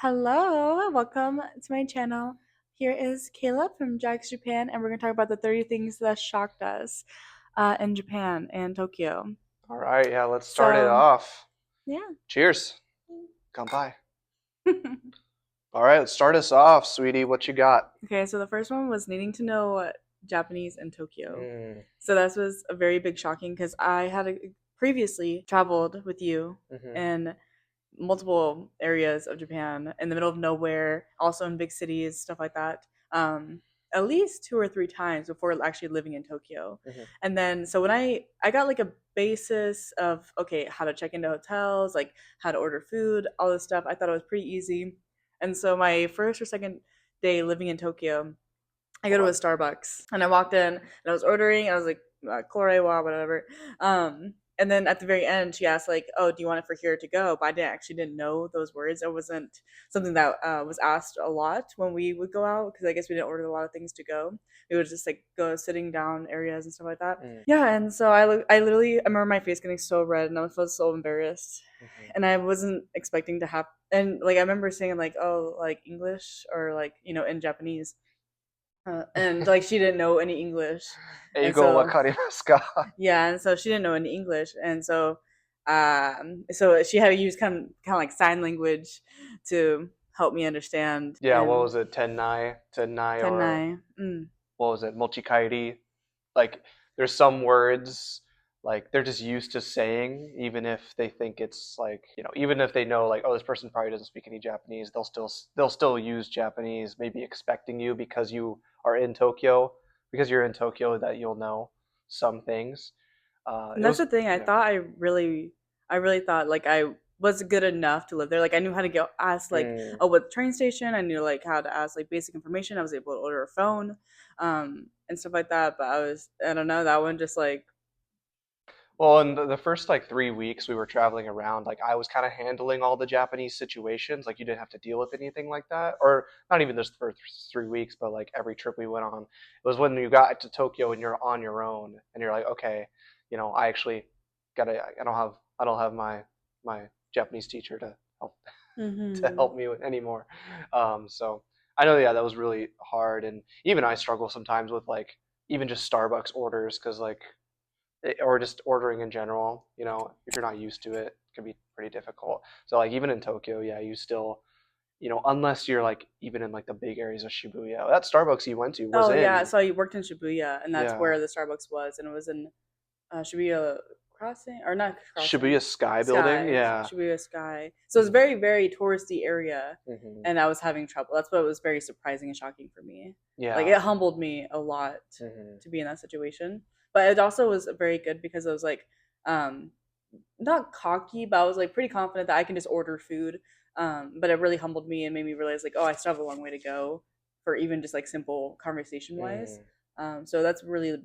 Hello, welcome to my channel. Here is Kayla from Jax Japan, and we're going to talk about the 30 things that shocked us in Japan and Tokyo. All right, yeah, let's start it So, off. yeah. Cheers. Kanpai. All right, let's start us off, sweetie. What you got? Okay, so the first one was needing to know Japanese in Tokyo. Mm, So that was a very big shocking because I had previously traveled with you hmm in multiple areas of Japan in the middle of nowhere, also in big cities, stuff like that. At least two or three times before actually living in Tokyo. hmm And then so when I got like a basis of okay, how to check into hotels, like how to order food, all this stuff, I thought it was pretty easy. And so my first or second day living in Tokyo, I go to a Starbucks and I walked in and I was ordering. I was like, Korewa, whatever. And then at the very end, she asked like, "Oh, do you want it for here to go?" But I didn't know those words. It wasn't something that was asked a lot when we would go out because I guess we didn't order a lot of things to go. We would just like go sitting down areas and stuff like that. mm, Yeah, and so I literally I remember my face getting so red and I felt so embarrassed, hmm and I wasn't expecting to have. And like I remember saying like, "Oh, like English or like in Japanese." And like she didn't know any English, and Eigo so wakarimasu ka? yeah, and so she didn't know any English, and so she had to use kind of like sign language to help me understand. Yeah, what And was it? Tennai, or Tenai, what was it? Mochikairi. Like, there's some words like they're just used to saying, even if they think it's like, even if they know like, oh, this person probably doesn't speak any Japanese, they'll still use Japanese, maybe expecting you because you are in Tokyo, because you're in Tokyo that you'll know some things. and It that's was the thing. yeah. I really thought like I was good enough to live there. Like I knew how to go ask like, Mm. oh, what train station. I knew like how to ask like basic information. I was able to order a phone, and stuff like that. But I don't know, that one just like. Well, in the first like 3 weeks we were traveling around, like I was kind of handling all the Japanese situations. Like you didn't have to deal with anything like that, or not even just for 3 weeks, but like every trip we went on. It was when you got to Tokyo and you're on your own, and you're like, okay, I actually gotta. I don't have my Japanese teacher to help to Mm-hmm. help me with anymore. So I know, yeah, that was really hard, and even I struggle sometimes with like even just Starbucks orders because like or just ordering in general, if you're not used to it, it can be pretty difficult. So like even in Tokyo, yeah, you still, unless you're like even in like the big areas of Shibuya, that Starbucks you went to was Oh yeah, in, so I worked in Shibuya, and that's yeah, where the Starbucks was, and it was in Shibuya Crossing, or not Crossing, Shibuya Sky Building, Sky, yeah. Shibuya Sky. So it's hmm very very touristy area, hmm and I was having trouble. That's what was very surprising and shocking for me. Like yeah. it humbled me a lot hmm to be in that situation, but it also was very good because I was like, um, not cocky, but I was like pretty confident that I can just order food. But it really humbled me and made me realize like, oh, I still have a long way to go for even just like simple conversation wise. hmm So that's really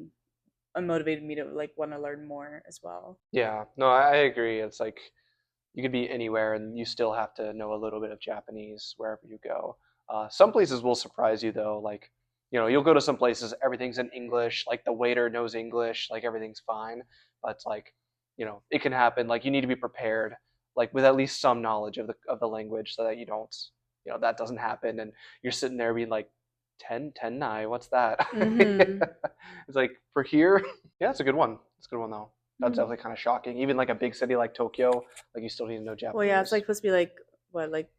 motivated me to like want to learn more as well. Yeah, no, I agree. It's like you could be anywhere and you still have to know a little bit of Japanese wherever you go. Some places will surprise you though, like, you'll go to some places, everything's in English, like the waiter knows English, like everything's fine. But like, it can happen. Like you need to be prepared, like with at least some knowledge of the language so that you don't, that doesn't happen and you're sitting there being like, ten nai, what's that? Mm-hmm. It's like for here, yeah, it's a good one. It's a good one though. That's Mm-hmm. definitely kind of shocking. Even like a big city like Tokyo, like you still need to know Well, yeah, it's like Japanese. supposed to be like what, like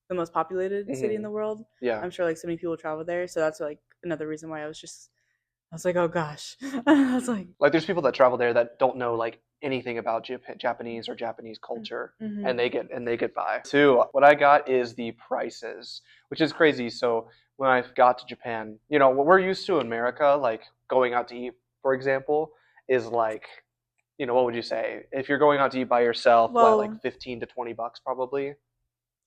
the most populated city in hmm the world. Yeah. I'm sure like so many people travel there, so that's like another reason why I was like, oh gosh, I was like, Like there's people that travel there that don't know like anything about Japanese or Japanese culture, mm-hmm. and they get by. Two, what I got is the prices, which is crazy. So when I got to Japan, what we're used to in America, like going out to eat, for example, is like, what would you say? If you're going out to eat by yourself, what, like Well, 15 to 20 bucks probably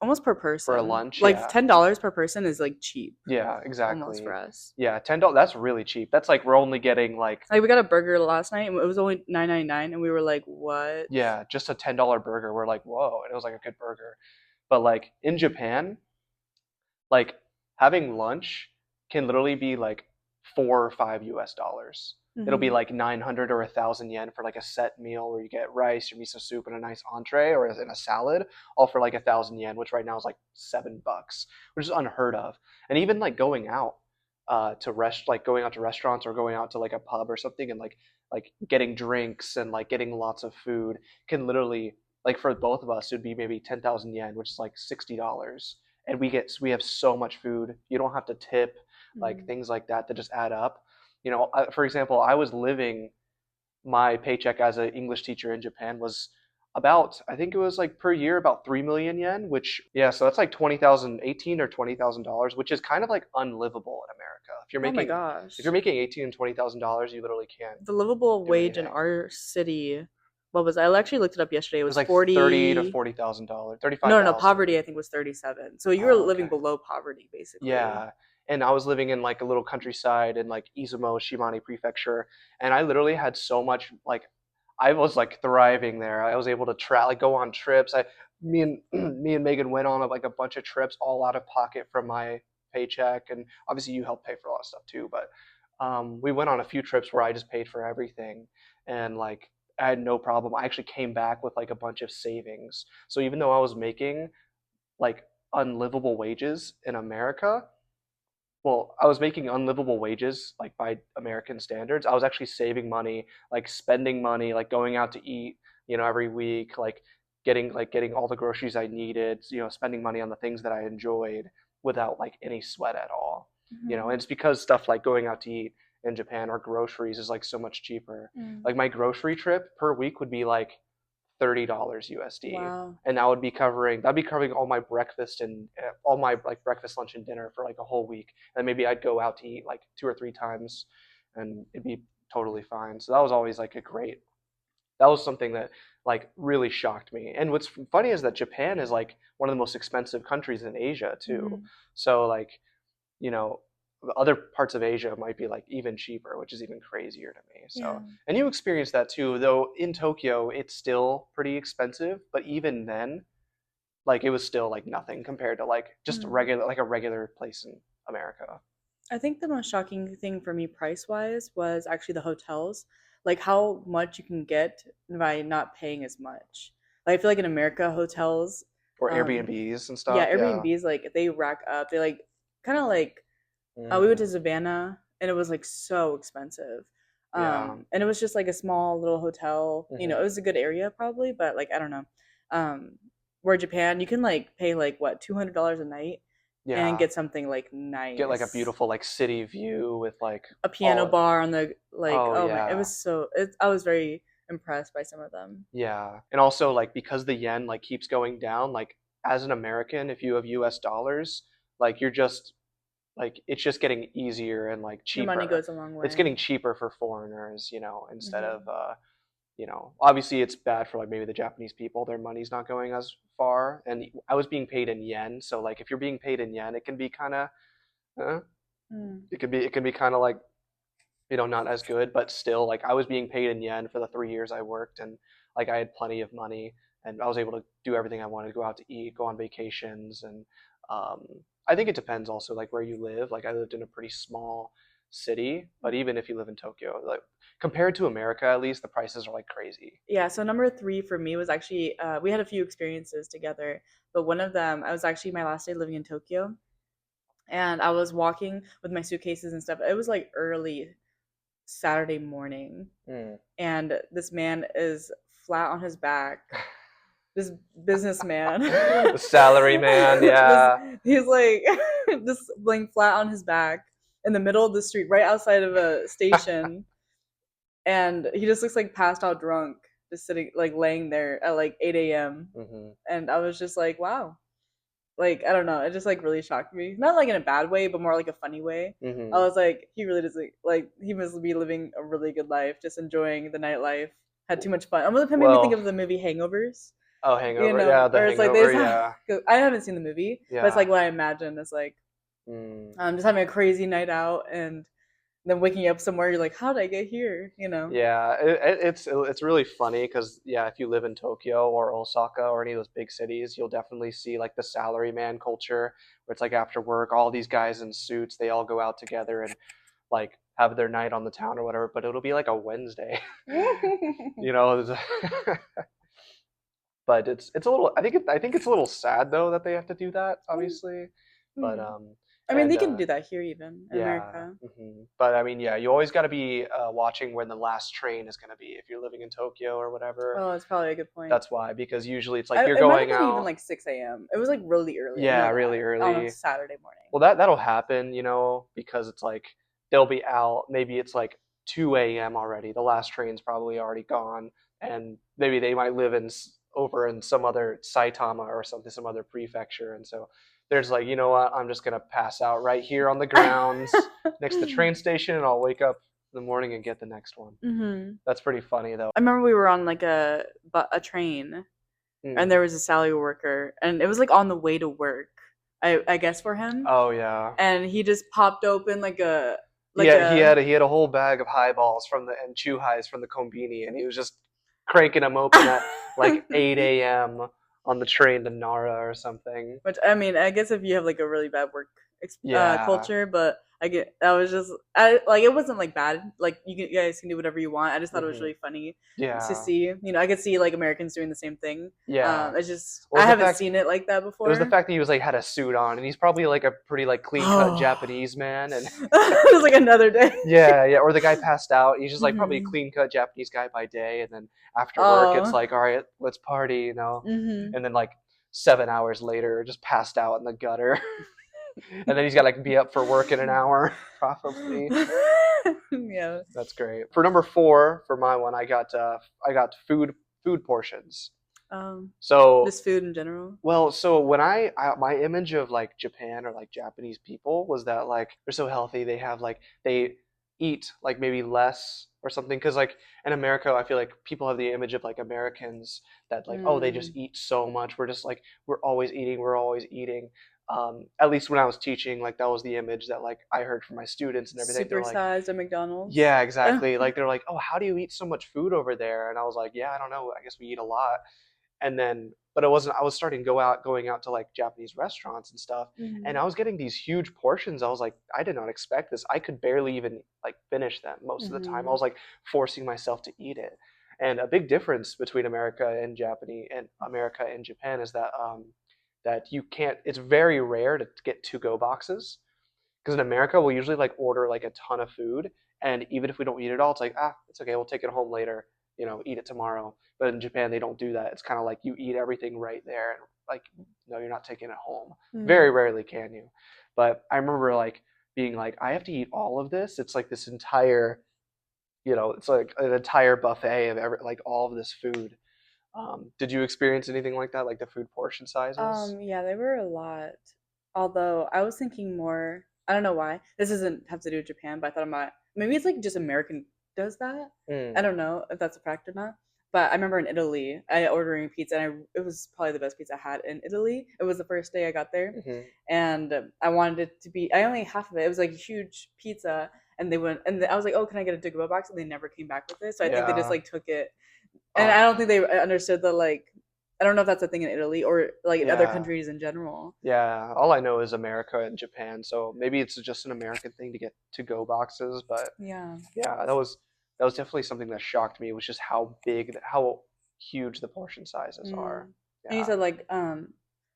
almost per for a person. lunch? Like Yeah. $10 per person is like cheap, Yeah, almost for exactly. us. Yeah, $10. That's really cheap. That's like we're only getting like, Like we got a burger last night, and it was only 9.99, and we were like, what? yeah, just a $10 burger. We're like, whoa, and it was like a good burger. But like in Japan, like having lunch can literally be like $4 or $5. It'll be Mm-hmm. like 900 or 1,000 yen for like a set meal where you get rice, your miso soup, and a nice entree, or in a salad, all for like 1,000 yen, which right now is like $7, which is unheard of. And even like going out going out to restaurants or going out to like a pub or something, and like getting drinks and like getting lots of food can literally, like for both of us, it would be maybe 10,000 yen, which is like $60. And we have so much food. You don't have to tip, like Mm-hmm. things like that just add up. For example, I was living my paycheck as an English teacher in Japan was about, I think it was like per year about 3 million yen, which yeah, so that's like 20,000, 18 or $20,000, which is kind of like unlivable in America. Oh my If you're gosh. making 18 and $20,000, you literally can't The livable do wage in anything. our city, what was I actually looked it up yesterday. It It was was like 30 to 40. $40,000, No, no, no. 35,000. Poverty, I think, was 37. So you were Oh, living okay. below poverty, basically. Yeah. And I was living in like a little countryside in like Izumo, Shimane Prefecture, and I literally had so much like I was like thriving there. I was able to like go on trips. Me and me and Megan went on like a bunch of trips all out of pocket from my paycheck, and obviously you helped pay for a lot of stuff too. But we went on a few trips where I just paid for everything, and like I had no problem. I actually came back with like a bunch of savings. So even though I was making like unlivable wages in America, well, I was making unlivable wages like by American standards. I was actually saving money, like spending money, like going out to eat, every week, like getting all the groceries I needed, spending money on the things that I enjoyed without like any sweat at all. And Hmm. it's because stuff like going out to eat in Japan or groceries is like so much cheaper. Mm. Like my grocery trip per week would be like $30 USD, Wow. and that'd be covering all my breakfast and all my like breakfast, lunch, and dinner for like a whole week. And maybe I'd go out to eat like 2 or 3 times, and it'd be totally fine. So that was always like that was something that like really shocked me. And what's funny is that Japan is like one of the most expensive countries in Asia too. Hmm. So like you know, other parts of Asia might be like even cheaper, which is even crazier to me. Yeah. So, and you experienced that too, though in Tokyo, it's still pretty expensive, but even then, like it was still like nothing compared to like just Mm. a regular place in America. I think the most shocking thing for me price wise was actually the hotels, like how much you can get by not paying as much. Like I feel like in America, hotels, Or um, Airbnbs and yeah, stuff. Yeah. Airbnbs, like they rack up. They like kind of like we went to Mm, Savannah and it was like so expensive. yeah. And it was just like a small little hotel. It Hmm. was a good area probably, but like I don't know. Um, where Japan, you can like pay like what $200 a night and Yeah. get something like Get like a nice, beautiful like city view with like a piano all. bar on the like. Oh Oh my, it yeah. was so. I was very impressed by some of them. Yeah. And also like because the yen like keeps going down, like as an American, if you have US dollars, like you're just like it's just getting easier and like Your money cheaper. goes a long It's way. getting cheaper for foreigners, instead of Hmm. obviously it's bad for like maybe the Japanese people, their money's not going as far. And I was being paid in yen, so like if you're being paid in yen, it can be kind of uh, Mm. it can be kind of like not as good, but still, like I was being paid in yen for the 3 years I worked, and like I had plenty of money, and I was able to do everything I wanted, to go out to eat, go on vacations, and um, I think it depends also like where you live. Like I lived in a pretty small city, but even if you live in Tokyo, like compared to America, at least the prices are like crazy. Yeah. So number three for me was actually we had a few experiences together, but one of them I was actually my last day living in Tokyo, and I was walking with my suitcases and stuff. It was like early Saturday morning, Mm. and this man is flat on his back. This businessman, The salary man, this yeah. he's like just laying flat on his back in the middle of the street, right outside of a station, and he just looks like passed out drunk, just sitting like laying there at like 8 a.m. Hmm. And I was just like, wow, like I don't know, it just like really shocked me. Not like in a bad way, but more like a funny way. I Hmm. was like, he really doesn't like he must be living a really good life, just enjoying the nightlife. Had too much fun. Almost made me think Well, of the movie Hangovers, oh, Hangover, yeah, the or it's like they Hangover, just yeah, 'cause I haven't seen the movie, but it's yeah. like what I imagine is like Mm. just having a crazy night out and then waking up somewhere. You're like, how did I get here? Yeah, it's really funny because yeah, if you live in Tokyo or Osaka or any of those big cities, you'll definitely see like the salary man culture, where it's like after work, all these guys in suits, they all go out together and like have their night on the town or whatever, but it'll be like a Wednesday, you know. But it's a little. I think it's a little sad though that they have to do that, obviously. But Hmm. I mean, and they can do that here even in yeah. America. But I mean, yeah, you always got to be watching when the last train is going to be if you're living in Tokyo or whatever. Oh, that's probably a good point. That's why, because usually it's like you're It might have going been even out, like 6 a.m. It was like really early. I yeah, know really that on a early. Saturday morning. Well, that'll happen, you know, because it's like they'll be out. Maybe it's like 2 a.m. already. The last train's probably already gone, and maybe they might live in over in some other Saitama or something, some other prefecture, and so there's like, you know what, I'm just gonna pass out right here on the grounds next to the train station, and I'll wake up in the morning and get the next one. Hmm. That's pretty funny though. I remember we were on like a train, and Mm. there was a salary worker, and it was like on the way to work. I guess for him, Oh yeah. and he just popped open like a like Yeah, a he had a whole bag of highballs from the and chew highs from the Kombini, and he was just cranking them open at like 8 a.m. on the train to Nara or something. which I mean, I guess if you have like a really bad work Yeah. culture, but I get that was just like it wasn't like bad. Like you guys can do whatever you want. I just thought it was Hmm. really funny to Yeah. see. You know, I could see like Americans doing the same thing. Yeah. It's just Well, I haven't seen it like that it was the before. fact that he was like had a suit on, and he's probably like a pretty like clean cut Oh, Japanese man, and it was like another day. yeah, yeah. Or the guy passed out. He's just like probably a Hmm. clean cut Japanese guy by day, and then after work, it's Oh. like, all right, let's party, you know. Hmm. And then like 7 hours later, just passed out in the gutter. And then he's got to like be up for work in an hour, probably. Yeah. That's great. For number four, for my one, I got food portions. Um, So just food in general. well, so when my image of like Japan or like Japanese people was that like they're so healthy, they have like they eat like maybe less or something. Because like in America, I feel like people have the image of like Americans that like, oh, they just Mm. eat so much. We're just like we're always eating, we're always eating. At least when I was teaching, like that was the image that like I heard from my students and everything. They're like, Supersized at McDonald's. yeah, exactly. Like they're like, oh, how do you eat so much food over there? And I was like, yeah, I don't know. I guess we eat a lot. And then but it wasn't, I was starting to going out to like Japanese restaurants and stuff, and I Mhm. was getting these huge portions. I was like, I did not expect this. I could barely even like finish them most of the time. I Mhm. was like forcing myself to eat it. And a big difference between America and Japan is that that you can't, it's very rare to get to go boxes, because in America we'll usually like order like a ton of food, and even if we don't eat it all, it's like, ah, it's okay, we'll take it home later, you know, eat it tomorrow. But in Japan they don't do that. It's kind of like you eat everything right there, and like, no, you're not taking it home. Very Mhm. rarely can you. But I remember like being like, I have to eat all of this. It's like this entire, you know, it's like an entire buffet of like all of this food. Did you experience anything like that, like the food portion sizes? Yeah, they were a lot. Although I was thinking more, I don't know why. This doesn't have to do with Japan, but I thought about maybe it's like just American does that. I Mm. don't know if that's a fact or not. But I remember in Italy, I ordering pizza, and it was probably the best pizza I had in Italy. It was the first day I got there, Hmm. and I wanted it to be. I only ate half of it. It was like a huge pizza, and they went, and I was like, "Oh, can I get a to-go box?" And they never came back with it. So I think they just Yeah. like took it, and Oh, I don't think they understood the like. I don't know if that's a thing in Italy or like in other yeah. countries in general. Yeah, all I know is America and Japan, so maybe it's just an American thing to get to-go boxes, but Yeah. yeah, that was definitely something that shocked me, was just how big, how huge the portion sizes are. Mm. And you Yeah. said like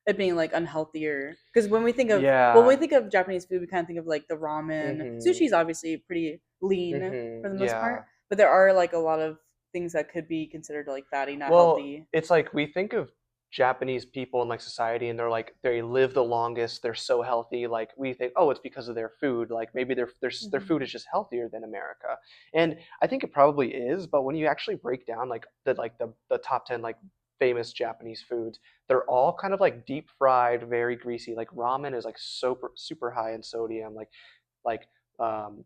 it being like unhealthier because when we Yeah. think of Japanese food, we kind of think of like the ramen. Mhm. Sushi is obviously pretty lean for Mhm. the most part, Yeah. but there are like a lot of things that could be considered like fatty, not Well, healthy. it's like we think of Japanese people in like society, and they're like they live the longest, they're so healthy. Like we think, oh, it's because of their food. Like maybe their Hmm. food is just healthier than America, and I think it probably is. But when you actually break down like the top 10 like famous Japanese foods, they're all kind of like deep fried, very greasy. Like ramen is like super high in sodium. Like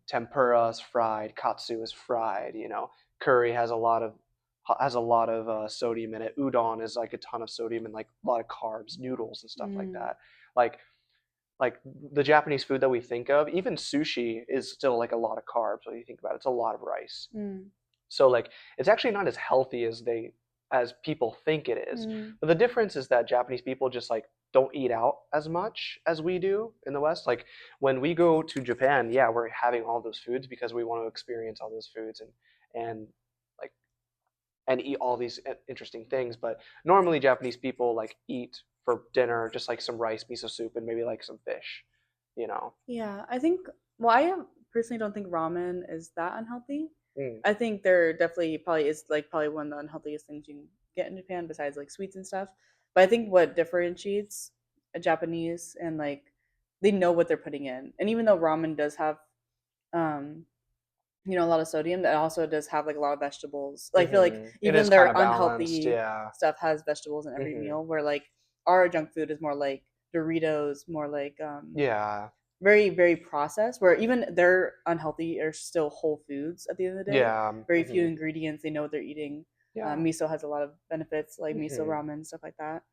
tempura is fried, katsu is fried. You know, curry has a lot of sodium in it. Udon is like a ton of sodium and like a lot of carbs, noodles and stuff like Mm. that. Like like the Japanese food that we think of, even sushi is still like a lot of carbs when you think about it. It's a lot of rice. Mm. So like it's actually not as healthy as people think it is. Mm. But the difference is that Japanese people just like don't eat out as much as we do in the West. Like when we go to Japan, yeah, we're having all those foods because we want to experience all those foods and like and eat all these interesting things. But normally Japanese people like eat for dinner just like some rice, miso soup, and maybe like some fish, you know. Yeah, I think. Well, I personally don't think ramen is that unhealthy. Mm. I think there definitely probably is like probably one of the unhealthiest things you can get in Japan besides like sweets and stuff. But I think what differentiates a Japanese and like they know what they're putting in. And even though ramen does have um a lot of sodium, that also does have like a lot of vegetables. Like I feel like It even is kind their of balanced, unhealthy yeah. stuff has vegetables in every Hmm. meal where like our junk food is more like Doritos, more like Yeah, very very processed where even they're unhealthy are still whole foods at the end of the day, yeah, very few ingredients, they know what they're eating. yeah. Miso has a lot of benefits like miso Hmm. ramen stuff like that.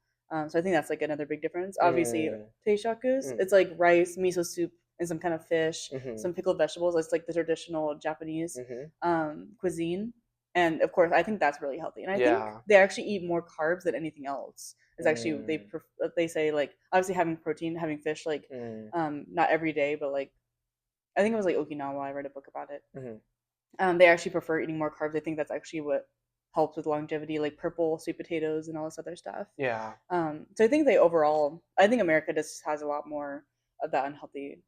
So I think that's like another big difference. Obviously Mm. teishakus, Mm. it's like rice, miso soup, and some kind of fish, Hmm. some pickled vegetables. It's like the traditional Japanese Hmm. cuisine, and of course I think that's really healthy, and I think Yeah. they actually eat more carbs than anything else. Is actually Mm. they say like obviously having protein, having fish like Mm. not every day, but like I think it was like Okinawa. I read a book about it. Hmm. They actually prefer eating more carbs. I think that's actually what helps with longevity, like purple sweet potatoes and all this other stuff. Yeah. So I think they overall, I think America just has a lot more of that unhealthy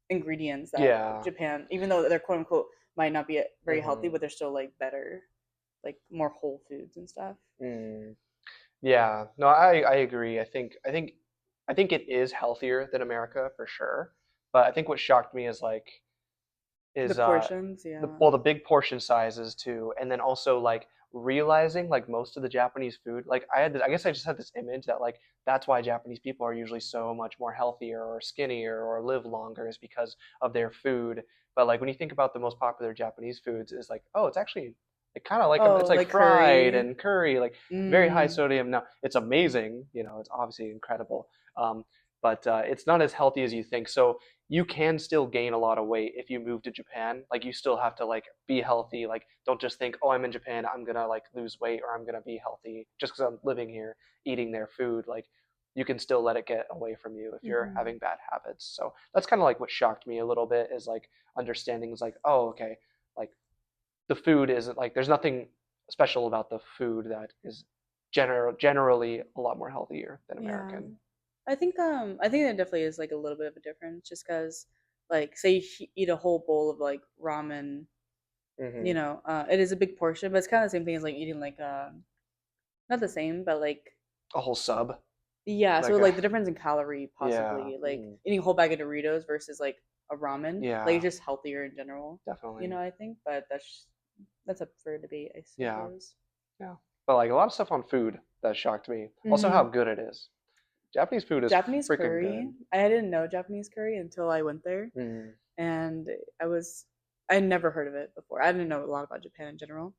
ingredients that Yeah. Japan, even though they're quote unquote might not be very healthy, Hmm. but they're still like better, like more whole foods and stuff. Mm. Yeah. No, I agree. I think it is healthier than America for sure. But I think what shocked me is like The is portions, the yeah. well the big portion sizes too, and then also like realizing like most of the Japanese food, like I guess I just had this image that like that's why Japanese people are usually so much more healthier or skinnier or live longer is because of their food. But like when you think about the most popular Japanese foods, is like, oh, it's actually like kind of like it's Oh, like like fried curry. and curry, like very high Mm. sodium. Now it's amazing, you know, it's obviously incredible, but it's not as healthy as you think. So you can still gain a lot of weight if you move to Japan. Like you still have to like be healthy. Like don't just think, oh, I'm in Japan, I'm gonna like lose weight or I'm gonna be healthy just because I'm living here, eating their food. Like you can still let it get away from you if you're Hmm. having bad habits. So that's kind of like what shocked me a little bit is like understanding is like, oh, okay, like the food isn't like there's nothing special about the food that is generally a lot more healthier than Yeah. American. I think there definitely is like a little bit of a difference just because like say you eat a whole bowl of like ramen, Hmm. it is a big portion, but it's kind of the same thing as like eating like not the same, but like A whole sub, yeah, so like a like the difference in calorie yeah. possibly like Mhm. eating a whole bag of Doritos versus like a ramen, like it's Yeah, just healthier in general, definitely. I think, but that's up for debate, I Yeah, suppose. yeah. But like a lot of stuff on food that shocked me. Also, how Hmm. good it is. Japanese food is Japanese freaking curry, good. I didn't know Japanese curry until I went there. Mm. And I was I never heard of it before. I didn't know a lot about Japan in general.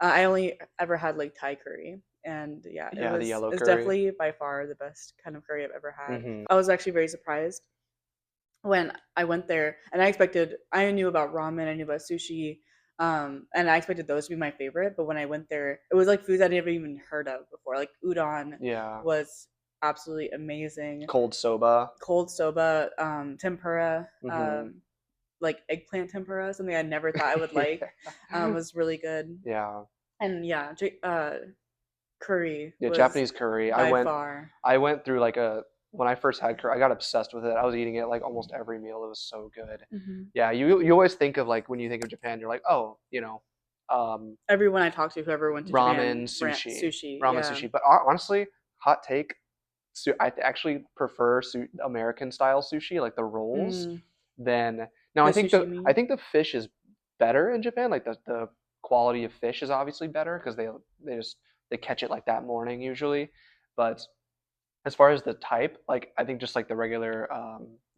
I only ever had like Thai curry, and yeah, Yeah, the yellow it's curry. definitely by far the best kind of curry I've ever had. Hmm. I was actually very surprised when I went there, and I knew about ramen, I knew about sushi, and I expected those to be my favorite. But when I went there, it was like foods I'd never even heard of before. Like udon Yeah, was absolutely amazing. cold soba. Cold soba, tempura, Hmm. like eggplant tempura, something I never thought I would like, Yeah. was really good. Yeah, And yeah, curry yeah. was Japanese curry. by far. I went through like a when I first had curry, I got obsessed with it. I was eating it like almost every meal. It was so good. Hmm. Yeah, you always think of like when you think of Japan, you're like, oh, um, Everyone I talked to, whoever went to ramen, Japan, ran sushi, sushi. ramen, Yeah. sushi. But honestly, hot take, I actually prefer American style sushi, like the rolls, Mm, than now. the I sushimi. think the fish is better in Japan. Like the quality of fish is obviously better because they just they catch it like that morning usually. But as far as the type, like I think just like the regular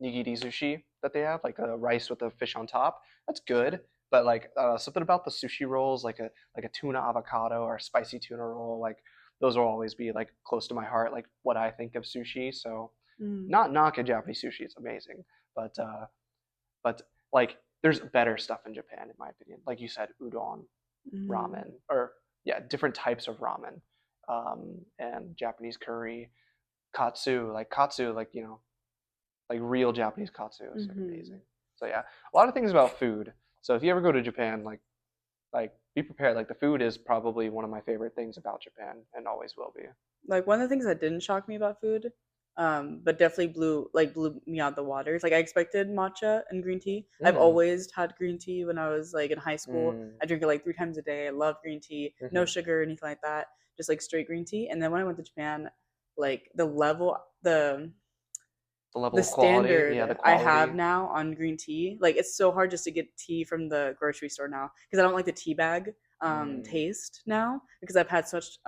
nigiri sushi that they have, like a rice with the fish on top, that's good. But like something about the sushi rolls, like a tuna avocado or a spicy tuna roll, like those will always be like close to my heart, like what I think of sushi. So Mm, not knocking Japanese sushi, it's amazing, but but like there's better stuff in Japan in my opinion. Like you said, udon, mm, ramen, or yeah, different types of ramen, and Japanese curry. katsu, like real Japanese katsu is like Hmm. amazing. So yeah, a lot of things about food. So if you ever go to Japan, like be prepared. Like the food is probably one of my favorite things about Japan and always will be. Like one of the things that didn't shock me about food, but definitely blew me out the water. Is like I expected matcha and green tea. I've Mm, always had green tea when I was like in high school. mm, I drink it like 3 times a day. I love green tea, no mm-hmm. sugar or anything like that. Just like straight green tea. And then when I went to Japan, like The the level of quality, standard yeah, the I have quality. now on green tea, like it's so hard just to get tea from the grocery store now because I don't like the tea bag Mm, taste now because I've had such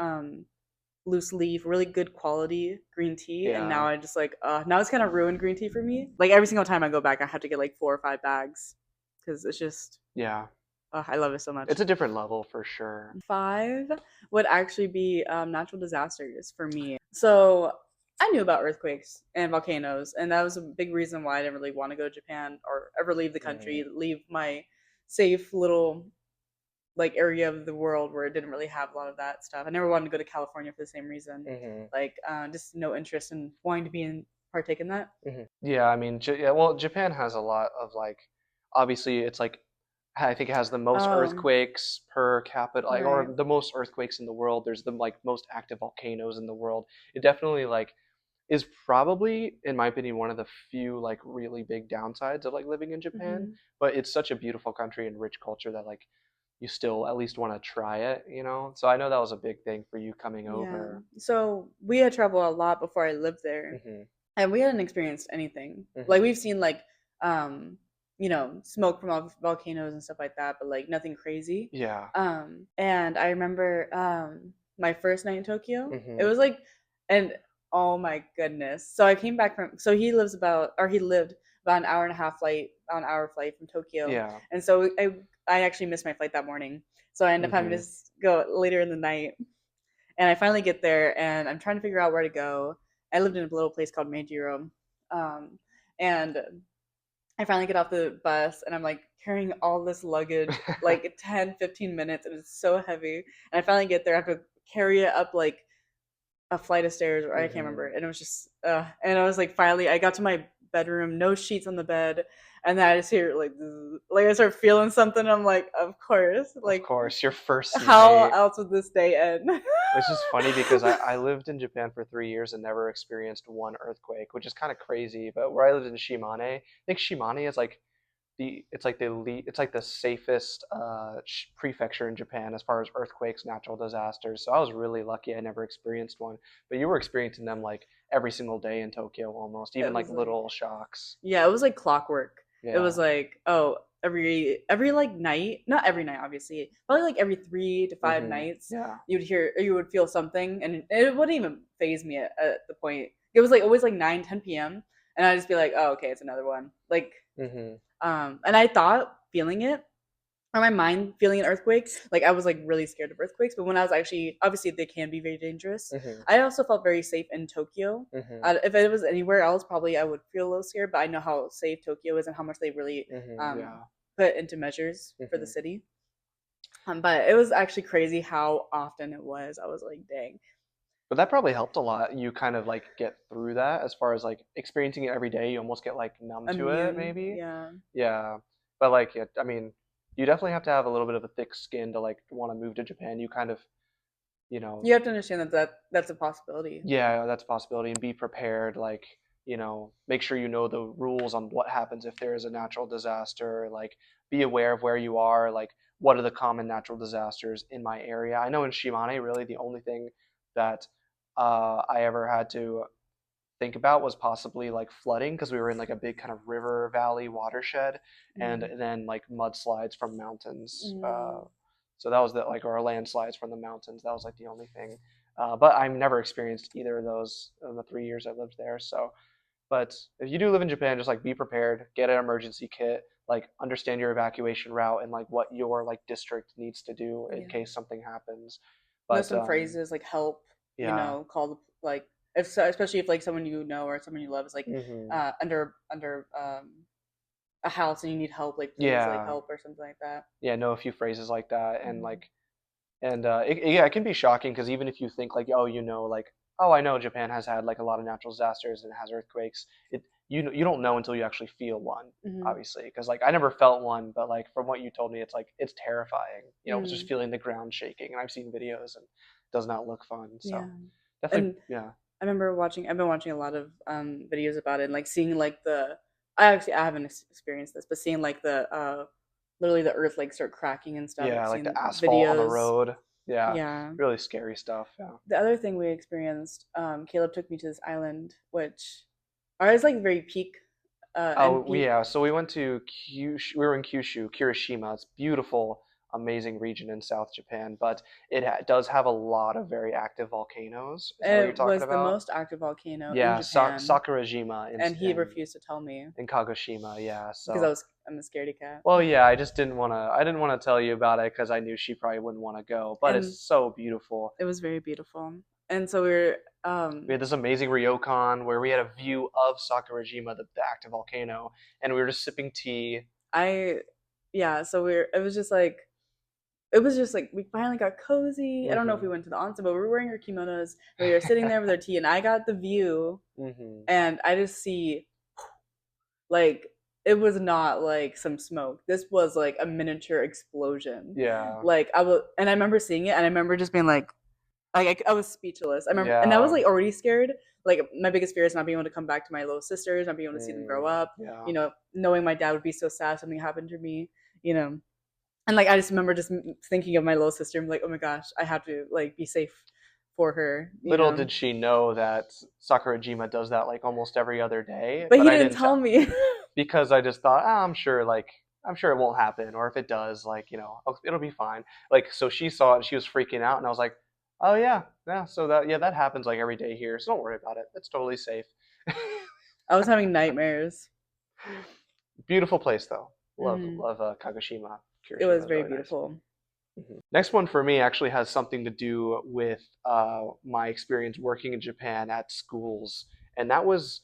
loose leaf, really good quality green tea, and now yeah, I just like now it's kind of ruined green tea for me. Like every single time I go back, I have to get like 4 or 5 bags because it's just yeah. I love it so It's much. a different level for sure. Five would actually be natural disasters for me. So I knew about earthquakes and volcanoes, and that was a big reason why I didn't really want to go to Japan or ever leave the Mm, country, leave my safe little like area of the world where it didn't really have a lot of that stuff. I never wanted to go to California for the same reason, mm-hmm. like just no interest in wanting to be in partake in that. Yeah, I mean, yeah, well, Japan has a lot of like, obviously, it's like, I think it has the most Um, earthquakes per capita, like, right. or the most earthquakes in the world. There's the like most active volcanoes in the world. It definitely like is probably, in my opinion, one of the few like really big downsides of like living in Japan. Hmm. But it's such a beautiful country and rich culture that like you still at least want to try it, you know? So I know that was a big thing for you coming Yeah. over. So we had traveled a lot before I lived there, Hmm. and we hadn't experienced anything. Like Hmm. we've seen like um smoke from volcanoes and stuff like that, but like nothing crazy. Yeah. And I remember my first night in Tokyo. It Hmm. was like, and oh my goodness. So I came back from. So he lived about an hour and a half flight, about an hour flight from Tokyo, Yeah. and so I actually missed my flight that morning. So I ended up having to Hmm. go later in the night, and I finally get there, and I'm trying to figure out where to go. I lived in a little place called Meijiro, and I finally get off the bus, and I'm like carrying all this luggage like 10, 15 minutes, and it's so heavy. And I finally get there. I have to carry it up like a flight of stairs, or I can't remember. Hmm. And it was just, and I was like, finally, I got to my bedroom, no sheets on the bed, and then I just hear like I start feeling something. I'm like, of course, Of like course, your first how night. else would this day end? It's just funny because I lived in Japan for 3 years and never experienced one earthquake, which is kind of crazy. But where I lived in Shimane, I think Shimane is like it's like the safest prefecture in Japan as far as earthquakes, natural disasters. So I was really lucky I never experienced one. But you were experiencing them like every single day in Tokyo almost, even It like was like, little shocks. yeah, it was like clockwork. It was Yeah. like, oh, every like night, not every night, obviously, probably like every 3 to 5 Hmm. nights, Yeah. you would feel something, and it wouldn't even phase me at the point. It was like always like 9, 10 p.m., and I'd just be like, oh, okay, it's another one. Like, Hmm. and I thought feeling it, or my mind feeling an earthquake, like I was like really scared of earthquakes. But when I was actually, obviously they can be very dangerous. Hmm. I also felt very safe in Tokyo. Hmm. If it was anywhere else, probably I would feel a little scared. But I know how safe Tokyo is and how much they really Hmm. um, Yeah. put into measures for the Hmm. city. But it was actually crazy how often it was. I was like, dang. But that probably helped a lot. You kind of like get through that as far as like experiencing it every day. You almost get like numb to it, Immune, maybe. yeah. Yeah. But like, yeah, I mean, you definitely have to have a little bit of a thick skin to like want to move to Japan. You kind of, you know, You have to understand that's a possibility. yeah, that's a possibility and be prepared. Like, make sure you know the rules on what happens if there is a natural disaster. Like, be aware of where you are. Like, what are the common natural disasters in my area? I know in Shimane, really the only thing that I ever had to think about was possibly like flooding because we were in like a big kind of river valley watershed, and Mm. then like mudslides from mountains. Mm. So that was the like or landslides from the mountains. That was like the only thing. But I've never experienced either of those in the 3 years I lived there. So, but if you do live in Japan, just like be prepared, get an emergency kit, like understand your evacuation route and like what your like district needs to do in Yeah. case something happens. Know But some phrases like help, yeah. call the like if so, especially if like someone you know or someone you love is like Hmm. under a house and you need help, like please like Yeah. help or something like that. Yeah, know a few phrases like that, and Mm. like, yeah, it can be shocking because even if you think like, oh, like, oh, I know Japan has had like a lot of natural disasters and it has earthquakes. You don't know until you actually feel one, Hmm. obviously, because like I never felt one, but like from what you told me, it's like it's terrifying. Just Mm, feeling the ground shaking, and I've seen videos and it does not look fun. yeah. So definitely, And yeah, I've been watching a lot of videos about it and like seeing like I haven't experienced this, but seeing like literally the earth like start cracking and stuff. I've yeah, like seen the asphalt on the videos. road, yeah, Yeah. really scary stuff. Yeah. The other thing we experienced, Caleb took me to this island, which ours like very peak, and Oh peak. yeah, so we went to Kyushu. We were in Kyushu, Kirishima. It's beautiful, amazing region in South Japan, but does have a lot of very active volcanoes. Is that what you're It talking was the about? most active volcano in Yeah, Japan, Sakurajima and he refused to tell me in Kagoshima. Yeah, because so I'm a scaredy cat. well, yeah, I just didn't want to. I didn't want to tell you about it because I knew she probably wouldn't want to go. But it's And so beautiful. it was very beautiful. And so we were We had this amazing ryokan where we had a view of Sakurajima, the active volcano, and we were just sipping tea. I yeah, so it was just like we finally got cozy. I don't know if we Hmm. went to the onsen, but we were wearing our kimonos and we were sitting there with our tea, and I got the view, Hmm. and I just see like it was not like some smoke. This was like a miniature explosion. Yeah. Like I was, and I remember seeing it, and I remember just being like I was speechless. I remember, and I was Yeah. like already scared. Like my biggest fear is not being able to come back to my little sisters, not being able to see them grow Mm, up. yeah. Knowing my dad would be so sad something happened to me. You know, and like I just remember just thinking of my little sister and be like, oh my gosh, I have to like be safe for her. Little did she know that Sakurajima does that like almost every other day, But but he I didn't didn't tell tell me. because I just thought, I'm sure it won't happen, or if it does, like, it'll be fine. Like, so she saw it and she was freaking out, and I was like, oh yeah, yeah, so that happens like every day here, so don't worry about it. It's totally safe. I was having nightmares. Beautiful place though. Love Mm, love Kagoshima. it was Kirishima is very really nice. beautiful. Next one for me actually has something to do with my experience working in Japan at schools, and that was,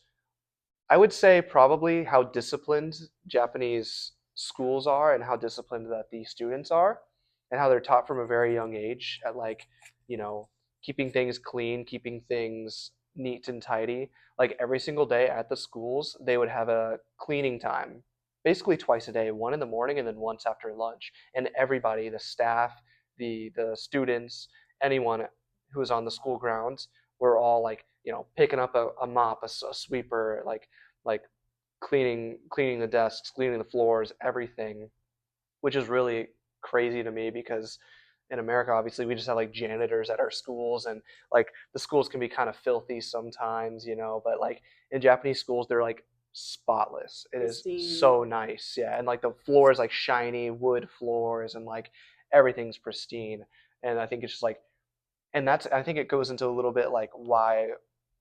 I would say, probably how disciplined Japanese schools are and how disciplined that the students are, and how they're taught from a very young age at like, you know, keeping things clean, keeping things neat and tidy. Like every single day at the schools, they would have a cleaning time, basically twice a day, one in the morning and then once after lunch. And everybody, the staff, the students, anyone who was on the school grounds, were all like, picking up a mop, a sweeper, like cleaning the desks, cleaning the floors, everything, which is really crazy to me because in America, obviously, we just have like janitors at our schools, and like the schools can be kind of filthy sometimes, but like in Japanese schools, they're like spotless. It is Pristine. so nice, yeah, and like the floor is like shiny wood floors, and like everything's pristine. And I think it's just like, and that's, I think it goes into a little bit like why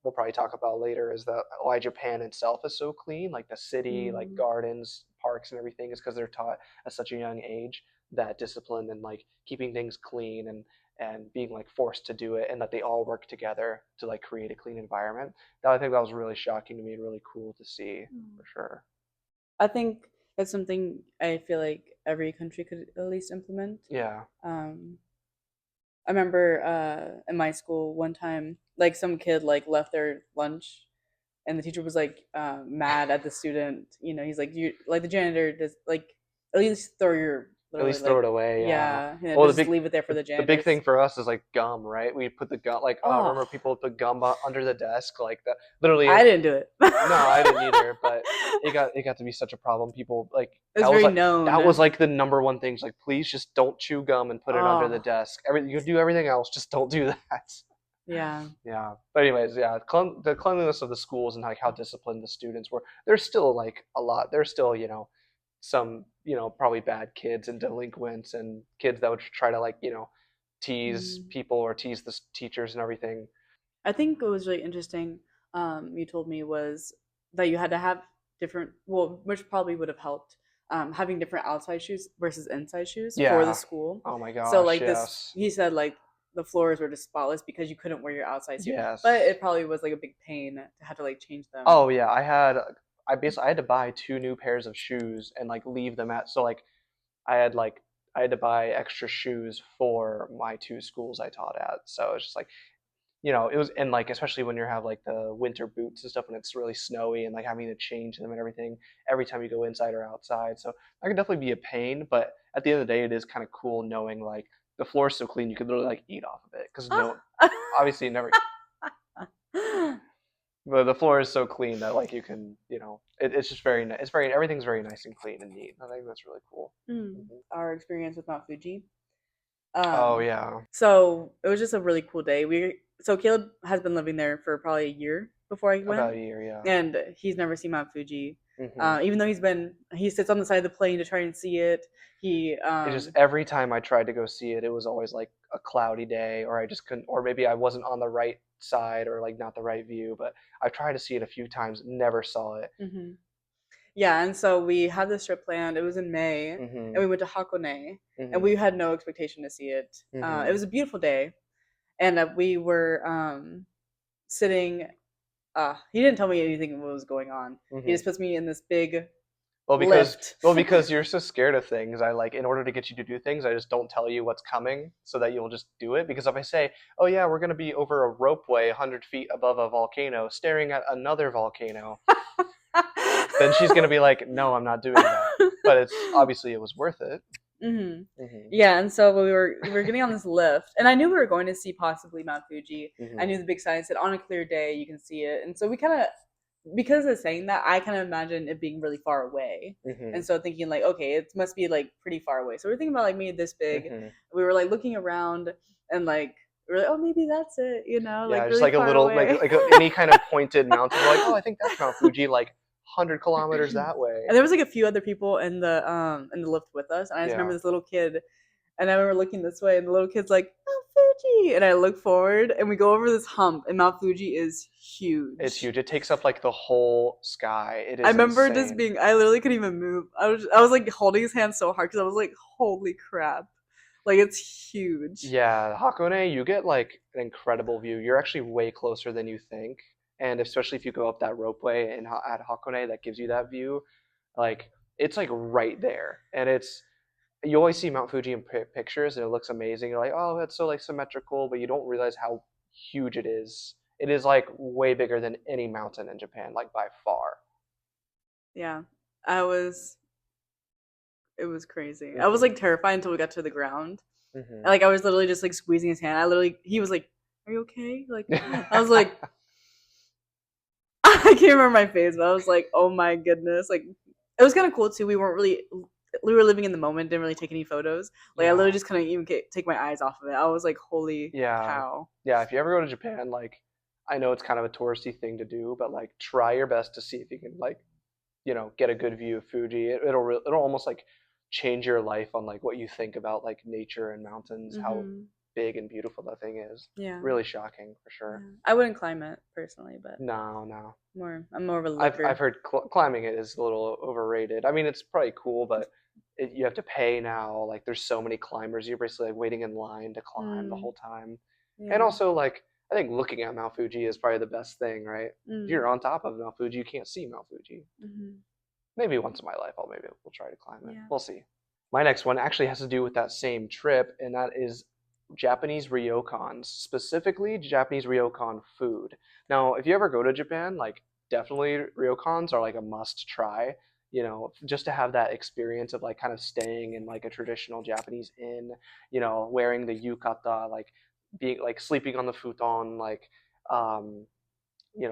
we'll probably talk about later is that why Japan itself is so clean, like the city, like Mm. gardens, parks, and everything, is because they're taught at such a young age that discipline and like keeping things clean and being like forced to do it, and that they all work together to like create a clean environment. That, I think that was really shocking to me and really cool to see for sure. I think that's something I feel like every country could at least implement. Yeah. Um, I remember in my school one time, like some kid like left their lunch, and the teacher was like mad at the student. He's like, you like the janitor does like at least throw your At literally least throw like it away, yeah. yeah, Well, just leave it there for the, the the big janitors. thing for us is like gum, right? We put the gum, like, Oh, remember people would put gum under the desk, like that. Literally, I if didn't do it. no, I didn't either, but it got to be such a problem. People like It was very that was known. like the number one thing. Like, please just don't chew gum and put it under the Oh, desk. You can do everything else, just don't do that. yeah. Yeah. But anyways, yeah, the cleanliness of the schools and like how disciplined the students were. There's still like a lot. There's still, some, probably bad kids and delinquents and kids that would try to like, tease Mm. people or tease the teachers and everything. I think what was really interesting, you told me was that you had to have different, well, which probably would have helped, having different outside shoes versus inside shoes for the Yeah. school. Oh my So, gosh, like this, yes. he said, like the floors were just spotless because you couldn't wear your outside shoe, but Yes. it probably was like a big pain to have to like change them. Oh yeah, I had to buy two new pairs of shoes and like leave them at, so like I had to buy extra shoes for my two schools I taught at. So it's just like it was, and like especially when you have like the winter boots and stuff when it's really snowy and like having to change them and everything every time you go inside or outside. So that can definitely be a pain, but at the end of the day, it is kind of cool knowing like the floor is so clean you could literally like eat off of it because no, obviously never. But the floor is so clean that like you can, it's just very nice. It's very everything's very nice and clean and neat. I think that's really cool. Hmm. Our experience with Mount Fuji. Oh Um, yeah, so it was just a really cool day. So Caleb has been living there for probably a year before I went, about a year, yeah. and he's never seen Mount Fuji. Hmm. Even though he sits on the side of the plane to try and see it. He It just every time I tried to go see it, it was always like a cloudy day, or I just couldn't, or maybe I wasn't on the right side, or like not the right view. But I tried to see it a few times, never saw it. hmm Yeah, and so we had this trip planned. It was in May, and Hmm. we went to Hakone, and we Hmm. had no expectation to see it. It Hmm. was a beautiful day, and we were sitting. He didn't tell me anything what was going on. He Hmm. just puts me in this big Well, because lift. well, because you're so scared of things, I like in order to get you to do things, I just don't tell you what's coming so that you'll just do it. Because if I say, "Oh yeah, we're gonna be over a ropeway 100 feet above a volcano, staring at another volcano," then she's gonna be like, "No, I'm not doing that." But it's obviously it was worth it. hmm Hmm. Yeah, and so we were getting on this lift, and I knew we were going to see possibly Mount Fuji. I Hmm. knew the big sign said on a clear day you can see it, and so we kind of, because of saying that, I kind of imagined it being really far away, and Hmm. so thinking like, okay, it must be like pretty far away. So we're thinking about like maybe this big. Hmm. We were like looking around, and like we are like, oh, maybe that's it, like Yeah, just really like a far little away. any kind of pointed mountain. You're like, "Oh, I think that's Mount Fuji, like 100 kilometers that And way." there was like a few other people in the lift with us, and I just remember Yeah. this little kid. And I remember looking this way, and the little kid's like, Mount Fuji. And I look forward, and we go over this hump, and Mount Fuji is It's huge. huge. It takes up like the whole sky. It I is remember just insane. being, I literally couldn't even move. I was like holding his hand so hard because I was like, holy crap. Like, it's huge. Yeah, Hakone, you get like an incredible view. You're actually way closer than you think. And especially if you go up that ropeway at Hakone that gives you that view, like it's like right there. And you always see Mount Fuji in pictures and it looks amazing. You're like, "Oh, that's so like symmetrical," but you don't realize how huge it is. It is like way bigger than any mountain in Japan, like by far. Yeah. I was, it was crazy. I was Hmm. like terrified until we got to the ground. Hmm. And, like, I was literally just like squeezing his hand. He was like, are you okay? Like, I was like, I can't remember my face, but I was like, oh my goodness. Like, it was kind of cool too. We were living in the moment, didn't really take any photos. Like, I literally Yeah. just couldn't even take my eyes off of it. I was like, holy Yeah. cow. Yeah, if you ever go to Japan, like I know it's kind of a touristy thing to do, but like try your best to see if you can like, get a good view of Fuji. It'll almost like change your life on like what you think about like nature and mountains, how hmm big and beautiful that thing is. Yeah. Really shocking for sure. Yeah. I wouldn't climb it personally, but No, no. I'm more of a I've looker. heard climbing it is a little overrated. I mean, it's probably cool, but you have to pay now. Like, there's so many climbers. You're basically like waiting in line to climb the Mm, whole time. And yeah. also, like, I think looking at Mount Fuji is probably the best thing, right? If Mm, you're on top of Mount Fuji, you can't see Mount Fuji. hmm Maybe once in my life, maybe we'll try to climb it. Yeah. We'll see. My next one actually has to do with that same trip, and that is Japanese ryokans, specifically Japanese ryokan food. Now, if you ever go to Japan, like definitely ryokans are like a must try, just to have that experience of like kind of staying in like a traditional Japanese inn, wearing the yukata, like being like sleeping on the futon, like um,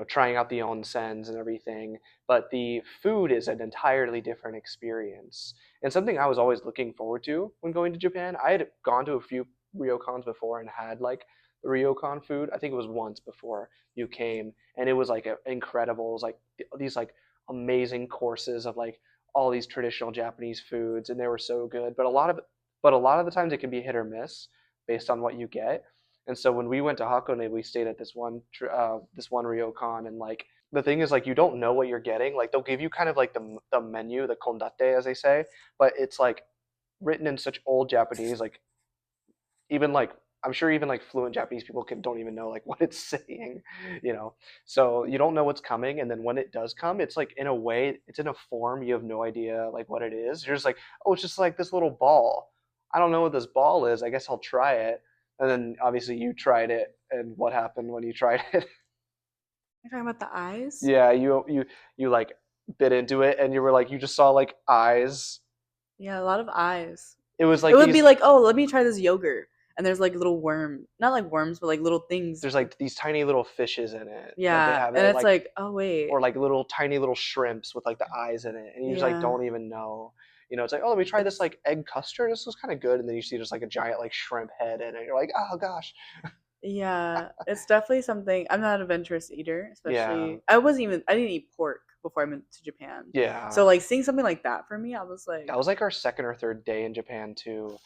trying out the onsens and everything. But the food is an entirely different experience and something I was always looking forward to when going to Japan. I had gone to a few ryokans before and had like the ryokan food. I think it was once before you came, and it was like incredible. It was like these like amazing courses of like all these traditional Japanese foods, and they were so good. But a lot of the times it can be hit or miss based on what you get. And so when we went to Hakone, we stayed at this one ryokan, and like the thing is like you don't know what you're getting. Like they'll give you kind of like the menu, the kondate as they say, but it's like written in such old Japanese, like even like I'm sure even like fluent Japanese people don't even know like what it's saying, you know. So you don't know what's coming, and then when it does come, it's like in a way, it's in a form you have no idea like what it is. You're just like, oh, it's just like this little ball. I don't know what this ball is. I guess I'll try it. And then obviously you tried it and what happened when you tried it. You're talking about the eyes? Yeah, you like bit into it and you were like you just saw like eyes. Yeah, a lot of eyes. It was It like would be these like, oh, let me try this yogurt. And there's like little worm, not like worms, but like little things. there's like these tiny little fishes in it that they Yeah. have And it it's like like, oh, wait. or like little tiny little shrimps with like the eyes in it and you just like Yeah. don't even know. You know, it's like, oh, let me try this It's, like egg custard. This was kind of good, and then you see just like a giant like shrimp head in it. You're like, oh gosh, yeah. It's definitely something. I'm not an adventurous eater, yeah, especially. I didn't eat pork before I went to Japan. yeah. So, like, seeing something like that for me, I was That like, was like our second or third day in Japan too,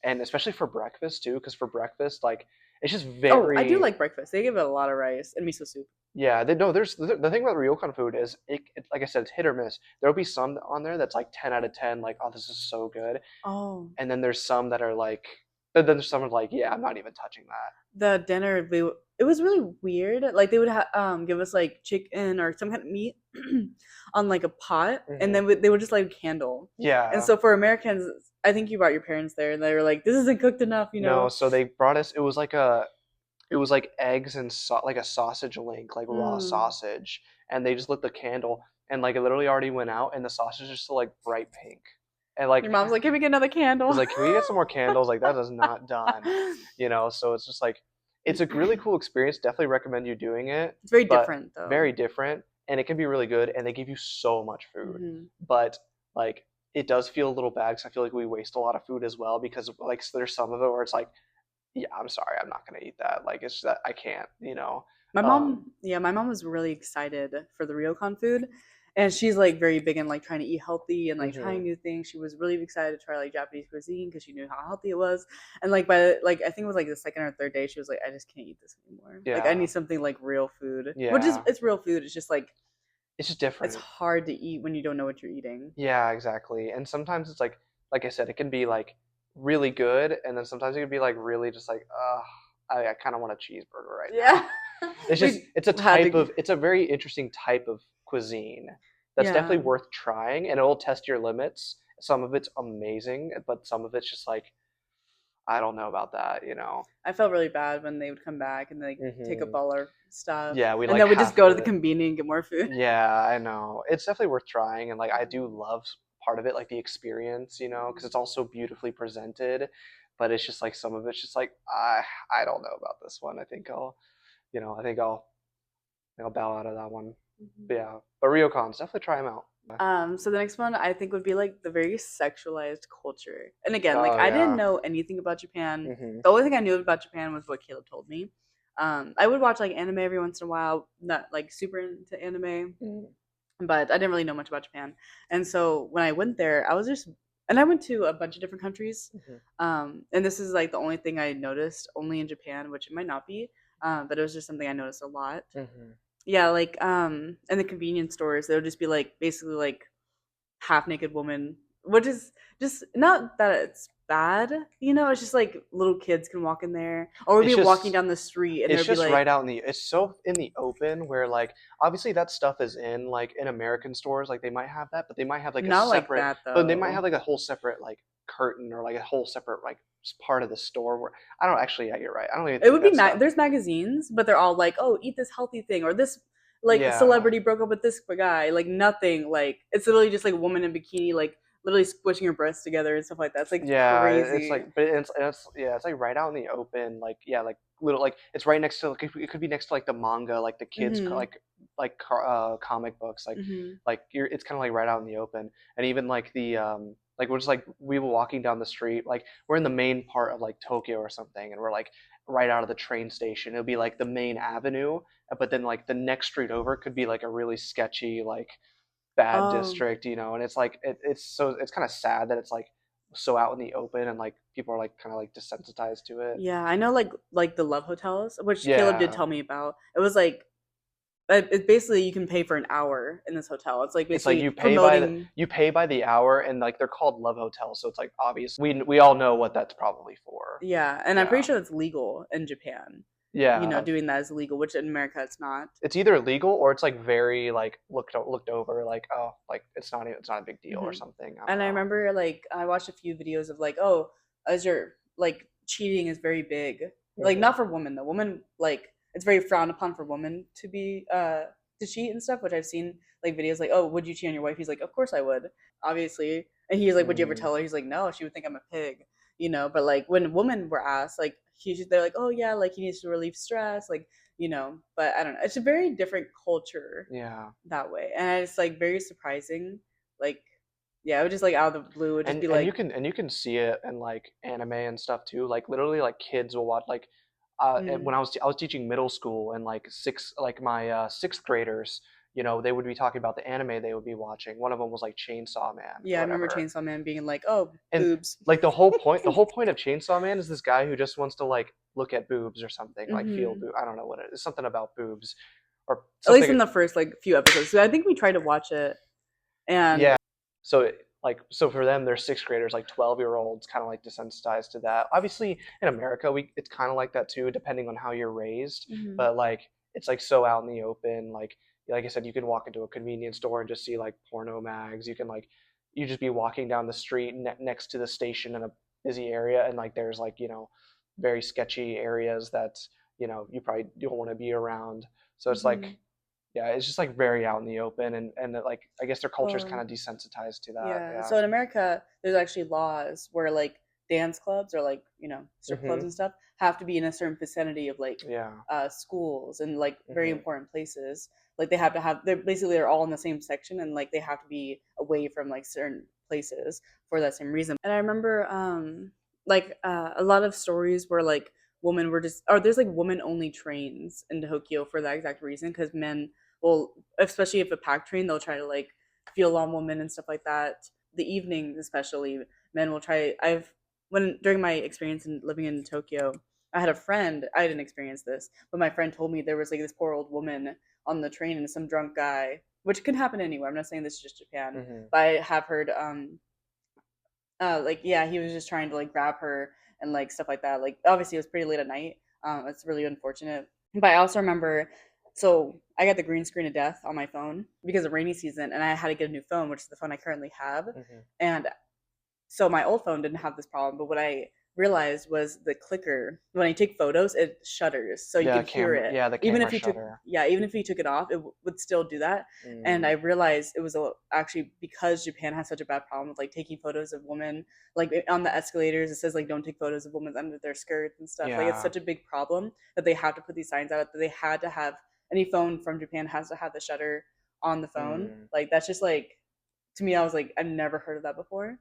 and especially for breakfast too, because for breakfast, like it's just oh, I do very like breakfast. They give it a lot of rice and miso soup. yeah. They, no, there's the thing about Ryokan food is like I said, it's hit or miss. There'll be some on there that's like 10 out of 10, like oh this is so good, Oh, and then there's some that are like, but then there's some like yeah I'm not even touching that. the dinner, it was really weird. Like, they would give us like chicken or some kind of meat on like a pot, and Hmm. then they would just light a candle. And Yeah. so for Americans, I think you brought your parents there, and they were like, "This isn't cooked enough," you No, know. so they brought us. It was like eggs and like a sausage link, like raw Mm. sausage, and they just lit the candle, and like it literally already went out, and the sausage is still like bright pink, and like Your mom's like, "Can we get another was candle?" like, can we get some more candles? Like that is not done, you know. So it's just like it's a really cool experience. Definitely recommend you doing it, It's very but different though. very different, and it can be really good, and they give you so much food, Hmm. but like it does feel a little bad because I feel like we waste a lot of food as well because like there's some of it where it's like yeah, I'm sorry, I'm not gonna eat that. Like it's that I can't, you know. Um, My mom was really excited for the Ryokan food, and she's like very big in like trying to eat healthy and like hmm trying new things. She was really excited to try like Japanese cuisine because she knew how healthy it was. And like by like I think it was like the second or third day, she was like, I just can't eat this anymore. Like, I yeah, need something like real food, which is yeah, it's real food. It's just like it's just it's different. hard to eat when you don't know what you're eating. Yeah, exactly. And sometimes it's like I said, it can be like really good, and then sometimes it can be like really just like, I kind of want a cheeseburger right Yeah, now. It's just we had to. it's a very interesting type of cuisine that's definitely Yeah, worth trying, and it'll test your limits. Some of it's amazing, but some of it's just like I don't know about that, you know. I felt really bad when they would come back and like take up Hmm. all our stuff, Yeah, we and like then we just half go of to the it. convenience and get more food. Yeah, I know. It's definitely worth trying, and like I do Mhm. love part of it, like the experience, you know, because Mhm. it's all so beautifully presented. But it's just like some of it's just like I don't know about this one. I think I'll, you know, I'll bow out of that one. Mhm. But yeah, but Ryokans definitely try them out. So the next one I think would be like the very sexualized culture. And again, like Oh I didn't yeah. know anything about Japan. Hmm. The only thing I knew about Japan was what Caleb told me. I would watch like anime every once in a while, not like super into anime, Hmm. but I didn't really know much about Japan. And so when I went there, and I went to a bunch of different countries. Hmm. And this is like the only thing I noticed only in Japan, which it might not be, but it was just something I noticed a lot. Hmm. Yeah, like in the convenience stores, there would just be like basically like half naked woman, which is just not that it's bad, you know, it's just like little kids can walk in there, or we'd It's be walking just down the street and it's there'd be just like right out in the it's so in the open where like obviously that stuff is in like in American stores like they might have that but they might have like a not like separate that but they might have though. like a whole separate like curtain or like a whole separate like part of the store where I don't actually yeah you're right I don't even It think would be that stuff there's magazines, but they're all like, oh, eat this healthy thing, or this like yeah celebrity broke up with this guy, like nothing, like it's literally just like a woman in bikini, like literally squishing her breasts together and stuff like that. It's like yeah it's crazy. like but it's yeah it's like right out in the open like yeah like little like it's right next to like it could be next to like the manga like the kids Mhm. comic books Mhm. like you're it's kind of like right out in the open and even like the like we're just like we were walking down the street like we're in the main part of like Tokyo or something and we're like right out of the train station it'll be like the main avenue but then like the next street over could be like a really sketchy like bad Oh, district you know and it's like it's so it's kind of sad that it's like so out in the open and like people are like kind of like desensitized to it yeah, I know like the love hotels, which Caleb did yeah tell me about. It was like it's basically you can pay for an hour in this hotel. It's like it's like basically promoting. you pay by the hour and like they're called love hotels so it's like obvious we all know what that's probably for Yeah, and I'm pretty yeah sure that's legal in Japan. You know, yeah doing that is legal, which in America it's not. it's either legal or it's like very like looked over like oh like it's not a big deal or Hmm. something I don't And I know remember like I watched a few videos of like, oh, as your like cheating is very big Like Hmm. not for women though. Women like it's very frowned upon for women to be to cheat and stuff, which I've seen like videos like, oh, would you cheat on your wife? He's like, of course I would, obviously. And he's like, would you ever Hmm. tell her? He's like, no, she would think I'm a pig, you know. But like when women were asked, like they're like, oh yeah, like he needs to relieve stress, like you know. But I don't know. It's a very different culture Yeah. that way, and it's like very surprising. Like yeah, it would just like out of the blue, it would just and be and you like, can and you can see it in like anime and stuff too. Like literally, like kids will watch like and mm, when I was teaching middle school and like my sixth graders, they would be talking about the anime they would be watching. One of them was like Chainsaw Man yeah, or I remember whatever, Chainsaw Man being like, oh, and boobs. like the whole point of Chainsaw Man is this guy who just wants to like look at boobs or something, like feel Hmm. I don't know what it is, something about boobs or At least something. in the first like few episodes. So I think we tried to watch it, and Yeah. So so for them, they're sixth graders, like 12-year-olds, kind of like desensitized to that. Obviously, in America, we it's kind of like that too, depending on how you're raised. mhm. But like it's like so out in the open. Like I said, you can walk into a convenience store and just see like porno mags. You can like you just be walking down the street next to the station in a busy area, and like there's like very sketchy areas that you probably don't want to be around. So it's like Mhm. yeah, it's just like very out in the open, and like I guess their culture is kind Well, of desensitized to that. yeah. Yeah. So in America, there's actually laws where like dance clubs or like strip clubs Mhm. and stuff have to be in a certain vicinity of like Yeah. schools and like very Mhm. important places. Like they have to have they're all in the same section and like they have to be away from like certain places for that same reason. And I remember like a lot of stories where like women were just or there's like women only trains in Tokyo for that exact reason because men will especially if a pack train they'll try to like feel on women and stuff like that. The evenings, especially, men will try. I've when during my experience in living in Tokyo, I had a friend. I didn't experience this, but my friend told me there was like this poor old woman on the train and some drunk guy, which can happen anywhere. I'm not saying this is just Japan, Mhm. but I have heard like yeah, he was just trying to like grab her and like stuff like that. Like obviously it was pretty late at night. It's really unfortunate. But I also remember so I got the green screen of death on my phone because of rainy season and I had to get a new phone, which is the phone I currently have. Mhm. And so my old phone didn't have this problem, but what I realized was the clicker when I take photos, it shutters, so you Yeah, could hear camera. it. Yeah, the Even camera if you took, shutter. yeah, even if you took it off, it would still do that. And I Mm. realized it was actually because Japan has such a bad problem with like taking photos of women, like on the escalators, it says like don't take photos of women under their skirts and stuff. Like it's Yeah. such a big problem that they have to put these signs out that they had to have any phone from Japan has to have the shutter on the phone. Mm. Like that's just like to me, I was like I've never heard of that before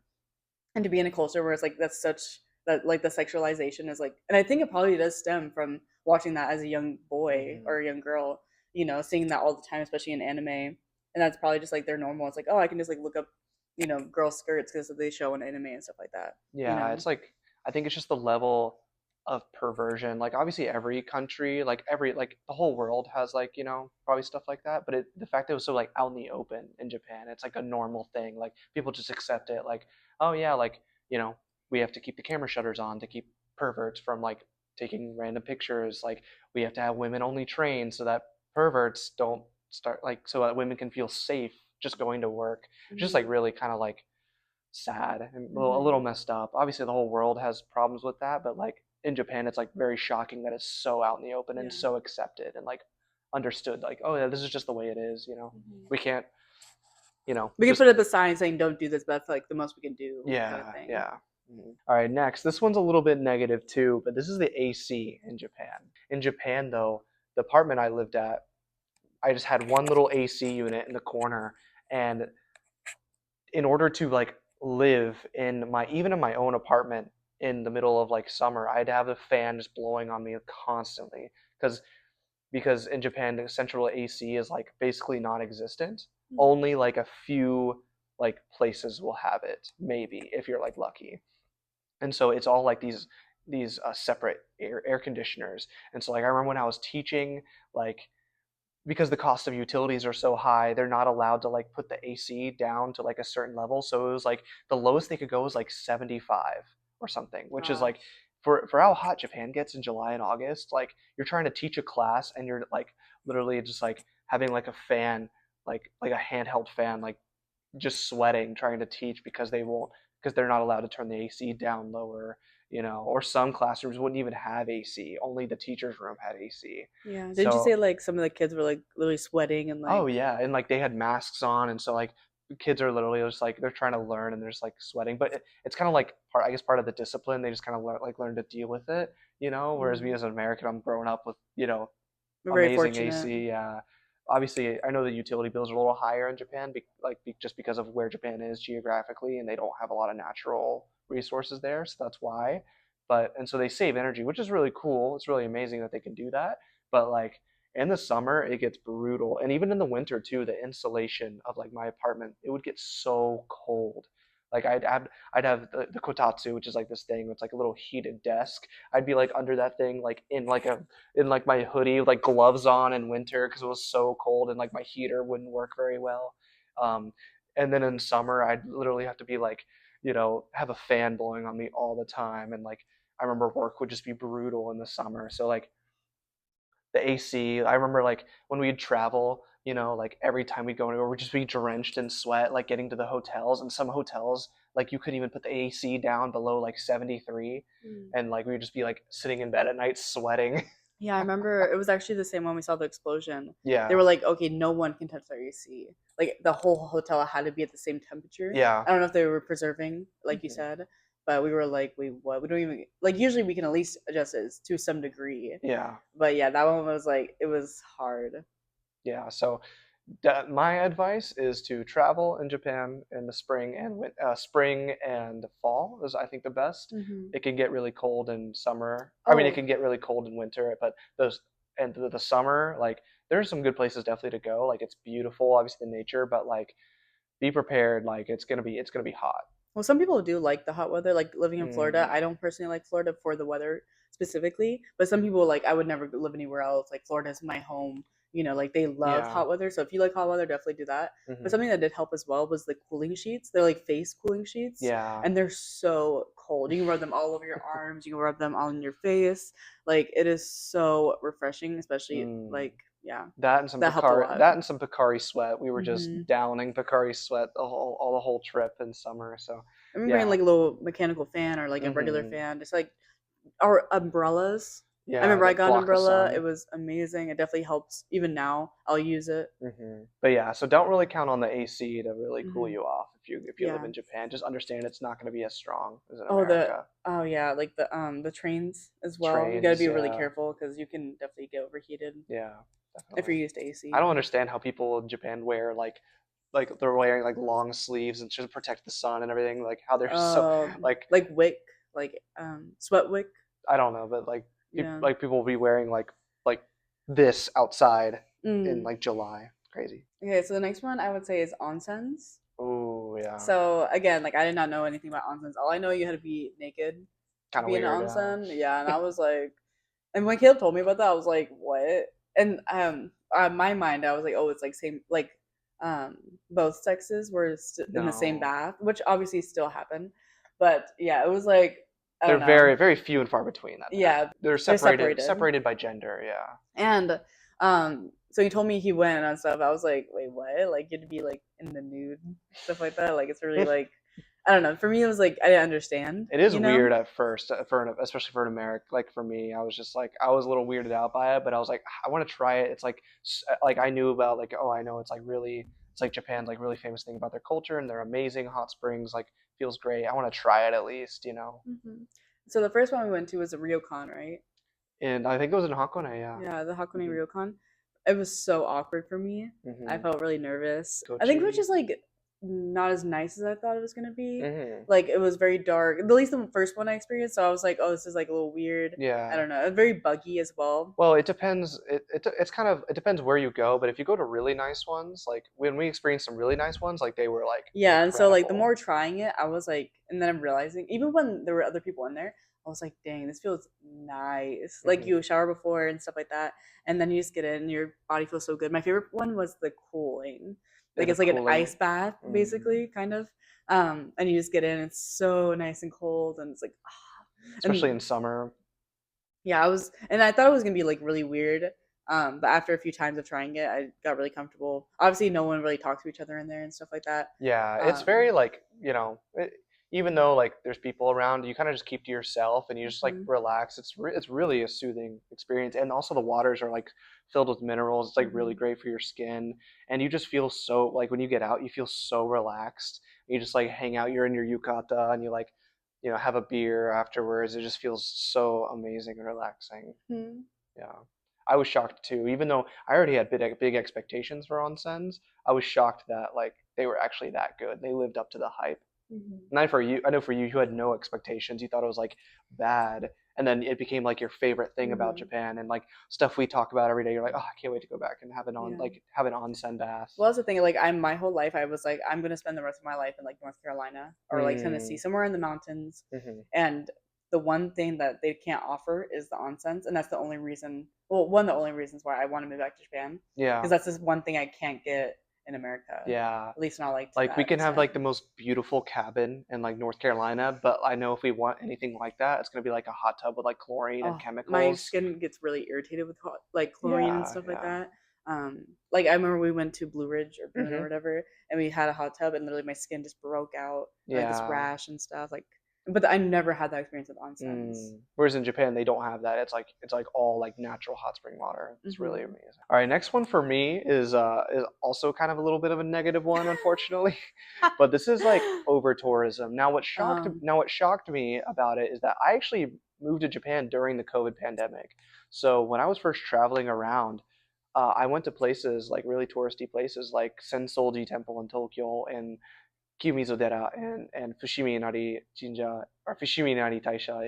and to be in a culture where it's like that's such that like the sexualization is like and I think it probably does stem from watching that as a young boy Mhm. or a young girl, seeing that all the time, especially in anime. And that's probably just like their normal. It's like, oh, I can just like look up, girl skirts because they show in anime and stuff like that, you Yeah, know. it's like I think it's just the level of perversion. Like obviously every country, like the whole world has like, probably stuff like that, but the fact that it was so like out in the open in Japan, it's like a normal thing. Like people just accept it like, oh yeah, like, we have to keep the camera shutters on to keep perverts from like taking random pictures. Like we have to have women only trained so that perverts don't start like so that women can feel safe just going to work. Just like Mm-hmm. really kind of like sad and a little Mm-hmm. messed up. Obviously, the whole world has problems with that, but like in Japan, it's like very shocking that it's so out in the open and Yeah. so accepted and like understood. Like, oh yeah, this is just the way it is. Mm-hmm. We can't, We could just put up a sign saying "Don't do this," but that's like the most we can do, kind of yeah, thing. yeah. Mhm. All right, next. This one's a little bit negative too, but this is the AC in Japan. In Japan, though, the apartment I lived at, I just had one little AC unit in the corner, and in order to like live in my even in my own apartment in the middle of like summer, I'd have a fan just blowing on me constantly because in Japan the central AC is like basically non-existent. Only like a few like places will have it, maybe if you're like lucky. And so it's all like these separate air conditioners. And so like I remember when I was teaching, like because the cost of utilities are so high, they're not allowed to like put the AC down to like a certain level. So it was like the lowest they could go was like 75 or something, which is like Gosh. for how hot Japan gets in July and August, like you're trying to teach a class and you're like literally just like having like a fan, like a handheld fan, like just sweating trying to teach because they're not allowed to turn the AC down lower. or some classrooms wouldn't even have AC. Only the teacher's room had AC. Yeah. Didn't you So, say like some of the kids were like literally sweating and oh like yeah, and like they had masks on, and so like kids are literally just like they're trying to learn and they're just like sweating. But it's kind of like I guess part of the discipline. They just kind of learn to deal with it, Whereas me mm, as an American, I'm growing up with we're very amazing fortunate. AC. Obviously, I know the utility bills are a little higher in Japan, just because of where Japan is geographically, and they don't have a lot of natural resources there, so that's why. And so they save energy, which is really cool. It's really amazing that they can do that. But like in the summer, it gets brutal, and even in the winter too. The insulation of like my apartment, it would get so cold. Like I'd have the kotatsu, which is like this thing. It's like a little heated desk. I'd be like under that thing, like in like my hoodie, like gloves on in winter because it was so cold, and like my heater wouldn't work very well. Um, and then in summer, I'd literally have to be like, have a fan blowing on me all the time, and like I remember work would just be brutal in the summer. So like the AC, I remember like when we'd travel, like every time we'd go anywhere, we'd just be drenched in sweat, like getting to the hotels. And some hotels, like you couldn't even put the AC down below like 73, Mm. and like we would just be like sitting in bed at night sweating. Yeah, I remember it was actually the same when we saw the explosion. They Yeah, were like, okay, no one can touch their AC. Like the whole hotel had to be at the same temperature. yeah. I don't know if they were preserving, like you Mhm. said, but we were like, wait, what? We don't even like. Usually we can at least adjust it to some degree, Yeah, but yeah, that one was like it was hard. yeah. So my advice is to travel in Japan in the spring and fall is I think the best. Hmm. It can get really cold in summer. I mean, it Oh, can get really cold in winter, but the summer, like there's some good places definitely to go. Like it's beautiful, obviously the nature, but like be prepared. Like it's gonna be hot. well, some people do like the hot weather, like living in Florida. Mm, I don't personally like Florida for the weather specifically, but some people like I would never live anywhere else. Like Florida is my home. Like they love yeah. hot weather. So if you like hot weather, definitely do that. But Hmm. something that did help as well was the cooling sheets. They're like face cooling sheets, Yeah. and they're so cold. You can rub them all over your arms. You can rub them on your face. Like it is so refreshing, especially Mm. like yeah, That and some that helped a Picari, lot. that and some Picari sweat. We were just Hmm. downing Picari sweat the whole trip in summer. So, I'm bringing yeah. like a little mechanical fan or like a regular Hmm. fan, just like or umbrellas. I Yeah, remember I that got an block the umbrella. It sun. was amazing. It definitely helps. Even now, I'll use it. But yeah, so don't really count on the AC to really cool Hmm. you off if you live Yeah. in Japan. Just understand it's not going to be as strong as in Oh, America. oh yeah, like the trains as well. You got to Trains, be really yeah, careful because you can definitely get overheated yeah, if you're definitely. used to I AC. don't understand how people in Japan wear like they're wearing like long sleeves and to protect the sun and everything. Like how they're so like Like wick, like sweat wick. I don't know, but like Yeah. people will be wearing like this outside in Mm. like July. Crazy. Okay, so the next one I would say is onsens. Oh yeah, So again, like I did not know anything about onsens. All I know you had to be naked to kind of be in an weird. onsen. Yeah, and I was like, and when Caleb told me about that, I was like, what? And my mind, I was like, oh, it's like same, like both sexes were in the same No, bath, which obviously still happened. But yeah, it was like I they're don't know. very very few and far between that happen. Yeah, They're they're separated separated. separated by gender. Yeah. And so he told me he went and stuff. I was like, wait, what? Like you'd be like in the nude, stuff like that. Like it's really like I don't know. For me, it was like I didn't understand. It is weird at first, especially for an American. Like for me, I was just like I was a little weirded out by it, but I was like I want to try it. It's like I knew about like oh I know it's like Japan's like really famous thing about their culture and their amazing hot springs. Like feels great. I want to try it at least. Hmm. So the first one we went to was a Ryokan, right? And I think it was in Hakone. Yeah. Yeah, the Hakone Hmm. Ryokan. It was so awkward for me. I Hmm. felt really nervous. I think it was Gochi. just like not as nice as I thought it was gonna be. Hmm. Like it was very dark. At least the first one I experienced, so I was like, oh, this is like a little weird. I Yeah. don't know. Very buggy as well. Well, it depends. It's kind of it depends where you go, but if you go to really nice ones, like when we experienced some really nice ones, like they were like Yeah, and so like the incredible. more trying it, I was like, and then I'm realizing, even when there were other people in there, I was like, dang, this feels nice. Like Hmm. you shower before and stuff like that, and then you just get in, and your body feels so good. My favorite one was the cooling, Yeah, like the it's like an cooling. ice bath Mm. basically, kind of. And you just get in, it's so nice and cold, and it's like, ah. Especially in And summer. yeah, and I thought it was gonna be like really weird. But after a few times of trying it, I got really comfortable. Obviously, no one really talked to each other in there and stuff like that. Yeah, it's Um, very like, even though like there's people around, you kind of just keep to yourself and you just like Hmm. relax. It's really a soothing experience, and also the waters are like filled with minerals. It's like really Hmm. great for your skin, and you just feel so like when you get out, you feel so relaxed. You just like hang out. You're in your yukata, and you like have a beer afterwards. It just feels so amazing and relaxing. Hmm. Yeah. I was shocked too, even though I already had big expectations for onsens. I was shocked that like they were actually that good. They lived up to the hype. Hmm. And for you, I know for you, you had no expectations. You thought it was like bad, and then it became like your favorite thing about Hmm. Japan, and like stuff we talk about every day. You're like, oh, I can't wait to go back and Yeah. have an onsen bath. Well, that's the thing. Like, I'm my whole life, I was like, I'm gonna spend the rest of my life in like North Carolina or like Tennessee, Mm, somewhere in the mountains. hmm. And the one thing that they can't offer is the onsens, and that's the only reason. Well, one of the only reasons why I want to move back to Japan, because Yeah, that's just one thing I can't get in America, yeah. at least not like to Like we that can have extent. like the most beautiful cabin in like North Carolina, but I know if we want anything like that, it's gonna be like a hot tub with like chlorine and Oh, my chemicals. skin gets really irritated with like chlorine and Yeah, stuff like yeah. that. Like I remember we went to Blue Ridge or Boone or Hmm. whatever, and we had a hot tub, and literally my skin just broke out, and, like this Yeah. rash and stuff. Like, but I never had that experience with onsens. Mm. Whereas in Japan they don't have that. It's like all like natural hot spring water. It's really Hmm. amazing. All right, next one for me is also kind of a little bit of a negative one, unfortunately. But this is like over tourism. um, Now what shocked me about it is that I actually moved to Japan during the COVID pandemic. So when I was first traveling around, I went to places like really touristy places like Sensoji Temple in Tokyo and Kiyomizu-dera and Fushimi-inari Jinja or Fushimi-inari Taisha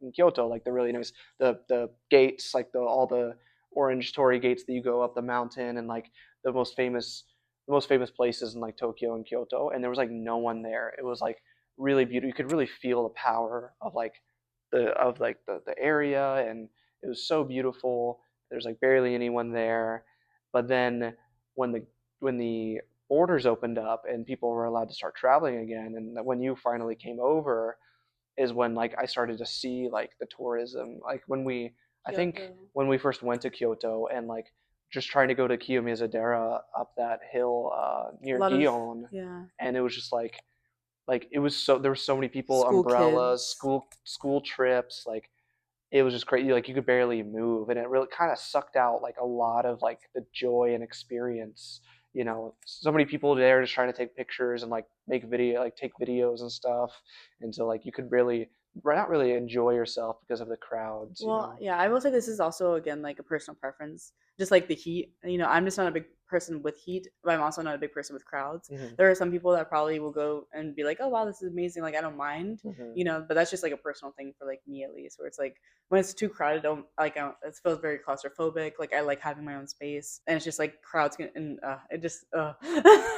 in Kyoto, like the really nice the gates, like all the orange torii gates that you go up the mountain, and like the most famous places in like Tokyo and Kyoto, and there was like no one there. It was like really beautiful. You could really feel the power of like the area, and it was so beautiful. There's like barely anyone there, but then when the borders opened up and people were allowed to start traveling again, and when you finally came over is when like I started to see like the tourism, like I Kyoto. think when we first went to Kyoto and like just trying to go to Kiyomizu-dera up that hill A near lot of, Gion, yeah, and it was just like it was so there were so many people, school umbrellas, kids. school trips, like it was just crazy. Like you could barely move, and it really kind of sucked out like a lot of like the joy and experience. So many people there just trying to take pictures and like take videos and stuff, and so like you could really not really enjoy yourself because of the crowds. Well, yeah, I will say this is also again like a personal preference. Just like the heat, I'm just not a big person with heat, but I'm also not a big person with crowds. Hmm. There are some people that probably will go and be like, "Oh wow, this is amazing!" Like I don't mind, Hmm. but that's just like a personal thing for like me at least, where it's like when it's too crowded, it feels very claustrophobic. Like I like having my own space, and it's just like crowds can, and it just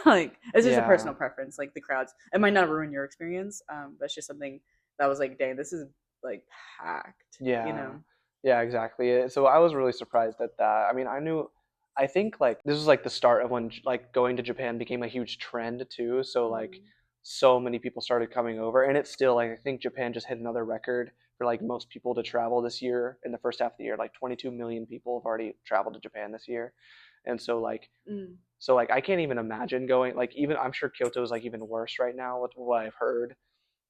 like it's just a Yeah, personal preference. Like the crowds, it might not ruin your experience, but it's just something that was like, dang, this is like packed, yeah, yeah, exactly. So I was really surprised at that. I mean, I think like this was like the start of when like going to Japan became a huge trend too. So like Mm. so many people started coming over, and it's still like I think Japan just hit another record for like most people to travel this year in the first half of the year. Like 22 million people have already traveled to Japan this year, and Mm. so like I can't even imagine going. Like even I'm sure Kyoto is like even worse right now with what I've heard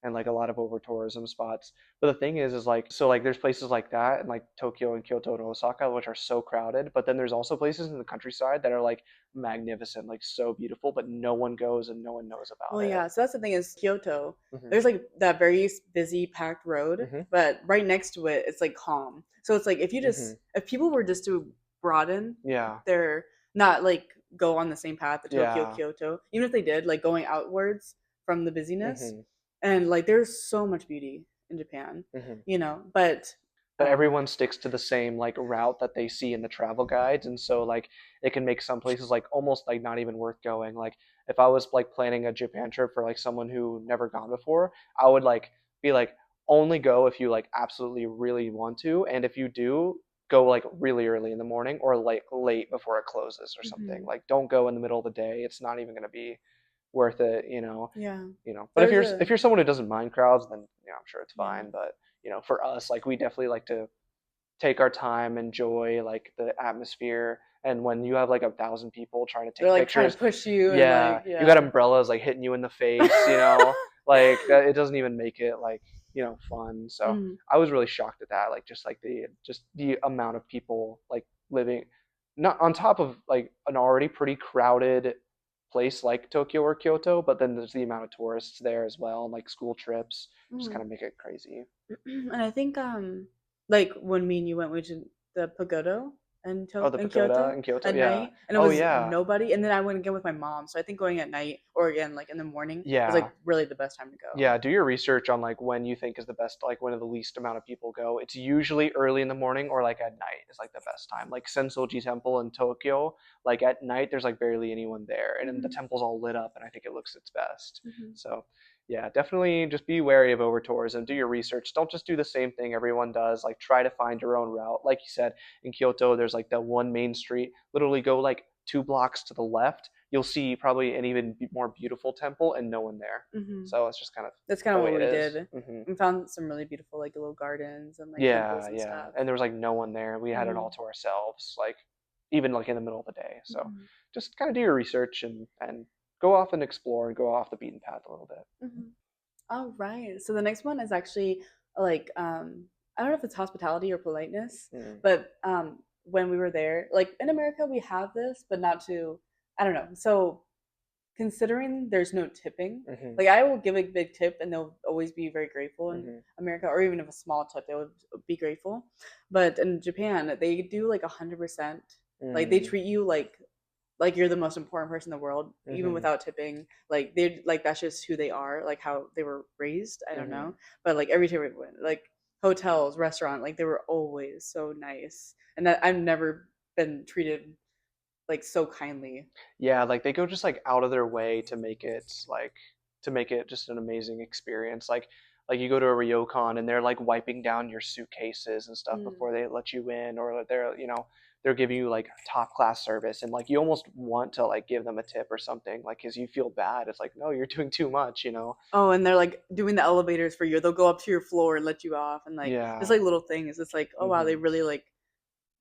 and like a lot of over tourism spots. But the thing is like so like there's places like that in like Tokyo and Kyoto and Osaka which are so crowded, but then there's also places in the countryside that are like magnificent, like so beautiful, but no one goes and no one knows Well, about it. yeah. So that's the thing is Kyoto. Hmm. There's like that very busy, packed road, Hmm. but right next to it, it's like calm. So it's like Hmm. if people were just to broaden Yeah. their not like go on the same path, the Tokyo, Yeah. Kyoto, even if they did, like going outwards from the busyness, Hmm. and like there's so much beauty in Japan, Hmm. but But um, everyone sticks to the same like route that they see in the travel guides, and so like it can make some places like almost like not even worth going. Like if I was like planning a Japan trip for like someone who never gone before, I would like be like only go if you like absolutely really want to, and if you do, go like really early in the morning or like late before it closes or something. mhm, Like don't go in the middle of the day. It's not even going to be worth it, yeah, But there's if a you're someone who doesn't mind crowds, then I'm sure it's yeah. fine. But for us, like we definitely like to take our time, enjoy like the atmosphere. And when you have like 1,000 people trying to They're take like trying pictures, to push you and yeah, like you got yeah. umbrellas like hitting you in the face. Like that, it doesn't even make it like fun. So Mm, I was really shocked at that. Like just the amount of people like living, not on top of like an already pretty crowded place like Tokyo or Kyoto, but then there's the amount of tourists there as well, and like school trips just mm. kind of make it crazy. And I think like when me and you went, we did the pagoda Oh, the In pagoda Kyoto in Kyoto, at yeah. night, and it Oh was yeah, nobody. And then I went again with my mom. So I think going at night or again like in the morning was yeah. like really the best time to go. Yeah, do your research on like when you think is the best, like when the least amount of people go. It's usually early in the morning or like at night is like the best time. Like Sensoji Temple in Tokyo, like at night there's like barely anyone there, and then the Hmm. temple's all lit up, and I think it looks its best. Hmm. So yeah, definitely just be wary of over tourism. Do your research. Don't just do the same thing everyone does. Like try to find your own route. Like you said, in Kyoto, there's like the one main street. Literally go like 2 blocks to the left. You'll see probably an even more beautiful temple and no one there. Hmm. So it's just kind of That's kind the of way what it we is. did. Hmm. We found some really beautiful like little gardens and like temples Yeah, and yeah. stuff. And there was like no one there. We had it all Hmm. to ourselves, like even like in the middle of the day. So Hmm. just kind of do your research and go off and explore and go off the beaten path a little bit. Hmm. All right. So the next one is actually like I don't know if it's hospitality or politeness, Mm. but when we were there, like in America we have this, but not to I don't know. So considering there's no tipping, Hmm. like I will give a big tip and they'll always be very grateful in Hmm. America, or even if a small tip, they would be grateful. But in Japan, they do like 100%. Like they Mm. treat you like you're the most important person in the world, even Hmm. without tipping. Like they like that's just who they are, like how they were raised. I don't Hmm. know, but like every time we went, like hotels, restaurant, like they were always so nice, and that I've never been treated like so kindly. Yeah, like they go just like out of their way to make it just an amazing experience. Like you go to a ryokan and they're like wiping down your suitcases and stuff Mm. before they let you in, or they're giving you like top class service, and like you almost want to like give them a tip or something, like because you feel bad. It's like, no, you're doing too much. Oh, and they're like doing the elevators for you. They'll go up to your floor and let you off, and like it's Yeah. like little things. It's like, oh wow, they Hmm. really like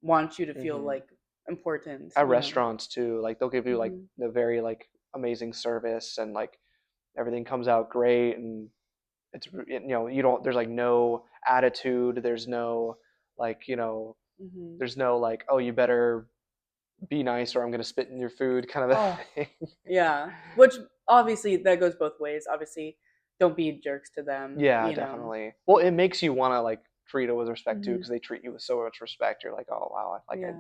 want you to feel Hmm. like important, At you know. restaurants too, like they'll give you like Hmm. the very like amazing service, and like everything comes out great, and you don't, there's like no attitude, there's no like Hmm. there's no like, oh, you better be nice or I'm going to spit in your food kind of Oh, a thing. yeah. Which obviously that goes both ways. Obviously, don't be jerks to them, Yeah, you know. definitely. Well, it makes you want to like treat it with respect too, Hmm. because they treat you with so much respect. You're like, oh wow, Yeah.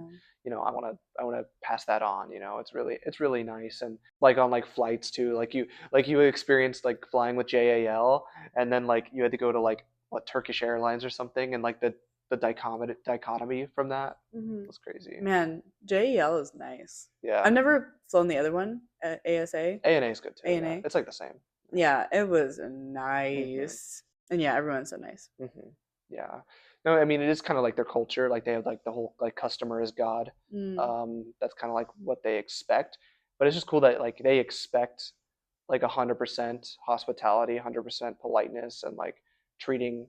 I want to pass that on. It's really nice. And like on like flights too, like you experienced like flying with JAL, and then like you had to go to like what, Turkish Airlines or something, and like the dichotomy from that Hmm. was crazy. Man, JEL is nice. Yeah, I've never flown the other one, ASA, ANA is good too. Yeah, ANA. it's like the same. Yeah, it was Yeah. Hmm. nice. And yeah, everyone's so nice. Hmm. Yeah. No, I mean it is kind of like their culture. Like they have like the whole like customer is God. Mm. That's kind of like what they expect. But it's just cool that like they expect like 100% hospitality, 100% politeness, and like treating